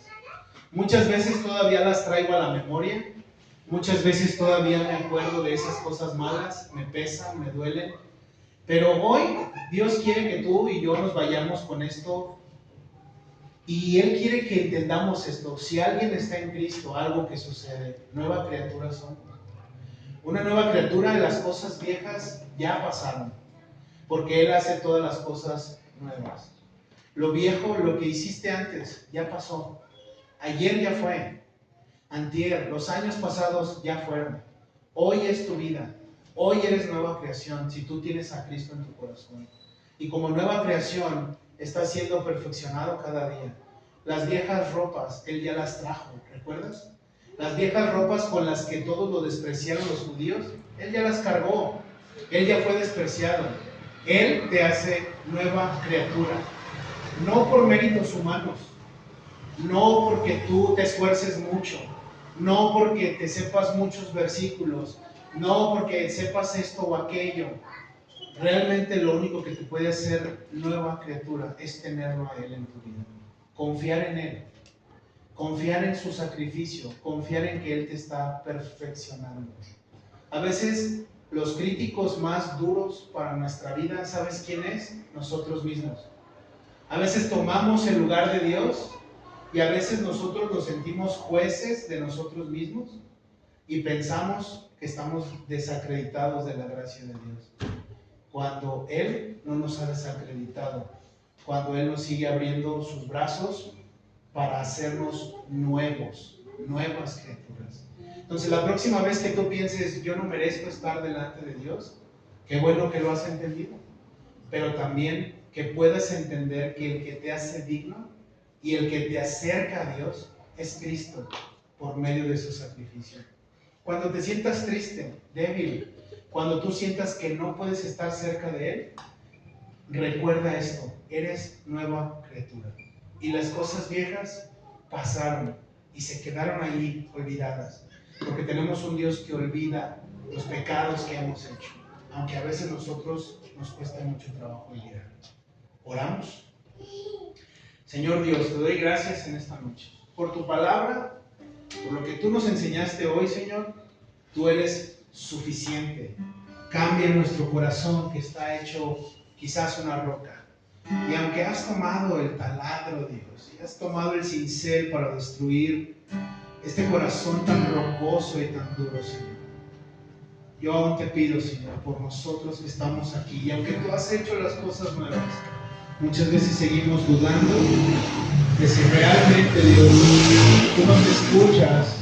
A: Muchas veces todavía las traigo a la memoria. Muchas veces todavía me acuerdo de esas cosas malas, me pesan, me duelen. Pero hoy Dios quiere que tú y yo nos vayamos con esto. Y Él quiere que entendamos esto. Si alguien está en Cristo, algo que sucede, nueva criatura somos. Una nueva criatura, de las cosas viejas ya pasaron, porque Él hace todas las cosas nuevas. Lo viejo, lo que hiciste antes, ya pasó. Ayer ya fue. Antier, los años pasados ya fueron. Hoy es tu vida. Hoy eres nueva creación si tú tienes a Cristo en tu corazón. Y como nueva creación, estás siendo perfeccionado cada día. Las viejas ropas, Él ya las trajo, ¿recuerdas? Las viejas ropas con las que todos lo despreciaron los judíos, Él ya las cargó. Él ya fue despreciado. Él te hace nueva criatura. No por méritos humanos. No porque tú te esfuerces mucho. No porque te sepas muchos versículos. No porque sepas esto o aquello. Realmente lo único que te puede hacer nueva criatura es tenerlo a Él en tu vida. Confiar en Él. Confiar en su sacrificio. Confiar en que Él te está perfeccionando. A veces los críticos más duros para nuestra vida, ¿sabes quién es? Nosotros mismos. A veces tomamos el lugar de Dios y a veces nosotros nos sentimos jueces de nosotros mismos y pensamos que estamos desacreditados de la gracia de Dios. Cuando Él no nos ha desacreditado, cuando Él nos sigue abriendo sus brazos para hacernos nuevos, nuevas criaturas. Entonces la próxima vez que tú pienses, yo no merezco estar delante de Dios, qué bueno que lo has entendido, pero también que puedas entender que el que te hace digno y el que te acerca a Dios es Cristo por medio de su sacrificio. Cuando te sientas triste, débil, cuando tú sientas que no puedes estar cerca de Él, recuerda esto, eres nueva criatura. Y las cosas viejas pasaron y se quedaron ahí olvidadas. Porque tenemos un Dios que olvida los pecados que hemos hecho, aunque a veces nosotros nos cuesta mucho trabajo olvidar. ¿Oramos? Señor Dios, te doy gracias en esta noche por tu palabra, por lo que tú nos enseñaste hoy, Señor. Tú eres suficiente. Cambia nuestro corazón que está hecho quizás una roca. Y aunque has tomado el taladro, Dios, y has tomado el cincel para destruir este corazón tan rocoso y tan duro, Señor, yo aún te pido, Señor, por nosotros que estamos aquí. Y aunque tú has hecho las cosas nuevas, muchas veces seguimos dudando de si realmente, Dios, tú nos escuchas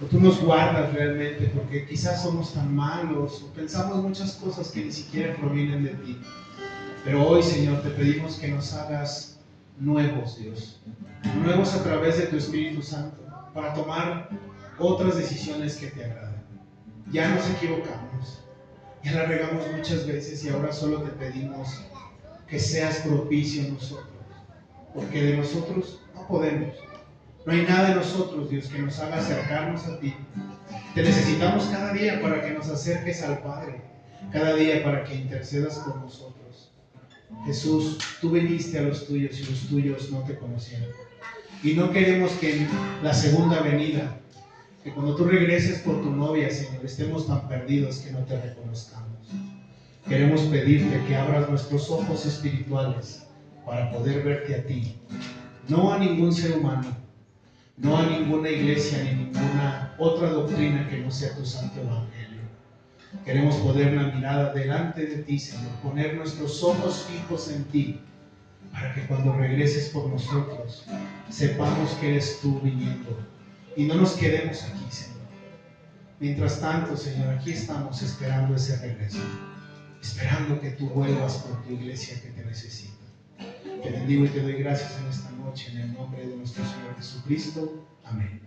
A: o tú nos guardas realmente, porque quizás somos tan malos o pensamos muchas cosas que ni siquiera provienen de ti. Pero hoy, Señor, te pedimos que nos hagas nuevos, Dios, nuevos a través de tu Espíritu Santo, para tomar otras decisiones que te agraden. Ya nos equivocamos, ya la regamos muchas veces y ahora solo te pedimos que seas propicio en nosotros, porque de nosotros no podemos. No hay nada de nosotros, Dios, que nos haga acercarnos a ti. Te necesitamos cada día para que nos acerques al Padre, cada día para que intercedas por nosotros. Jesús, tú viniste a los tuyos y los tuyos no te conocieron. Y no queremos que en la segunda venida, que cuando tú regreses por tu novia, Señor, estemos tan perdidos que no te reconozcamos. Queremos pedirte que abras nuestros ojos espirituales para poder verte a ti, no a ningún ser humano, no a ninguna iglesia ni ninguna otra doctrina que no sea tu santo evangelio. Queremos poner la mirada delante de ti, Señor, poner nuestros ojos fijos en ti, para que cuando regreses por nosotros, sepamos que eres tú viniendo y no nos quedemos aquí, Señor. Mientras tanto, Señor, aquí estamos esperando ese regreso, esperando que tú vuelvas por tu iglesia que te necesita. Te bendigo y te doy gracias en esta noche, en el nombre de nuestro Señor Jesucristo. Amén.